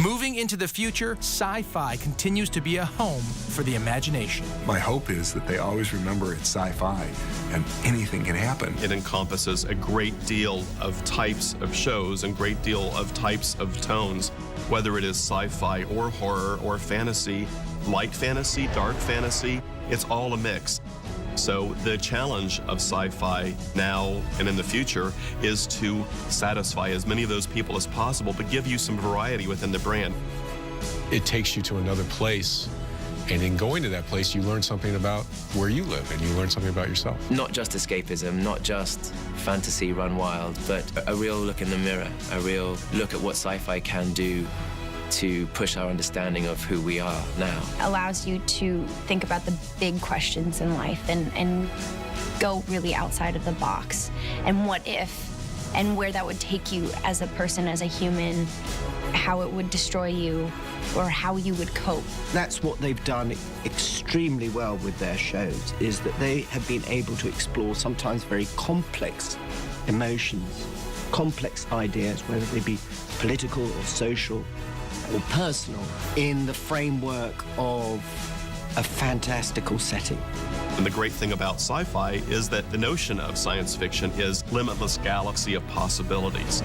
Moving into the future, sci-fi continues to be a home for the imagination. My hope is that they always remember it's sci-fi and anything can happen. It encompasses a great deal of types of shows and great deal of types of tones, whether it is sci-fi or horror or fantasy, light fantasy, dark fantasy, it's all a mix. So the challenge of sci-fi now and in the future is to satisfy as many of those people as possible, but give you some variety within the brand. It takes you to another place, and in going to that place, you learn something about where you live, and you learn something about yourself. Not just escapism, not just fantasy run wild, but a real look in the mirror, a real look at what sci-fi can do to push our understanding of who we are now. Allows you to think about the big questions in life and go really outside of the box. And what if, and where that would take you as a person, as a human, how it would destroy you, or how you would cope. That's what they've done extremely well with their shows, is that they have been able to explore sometimes very complex emotions, complex ideas, whether they be political or social or personal, in the framework of a fantastical setting. And the great thing about sci-fi is that the notion of science fiction is limitless galaxy of possibilities.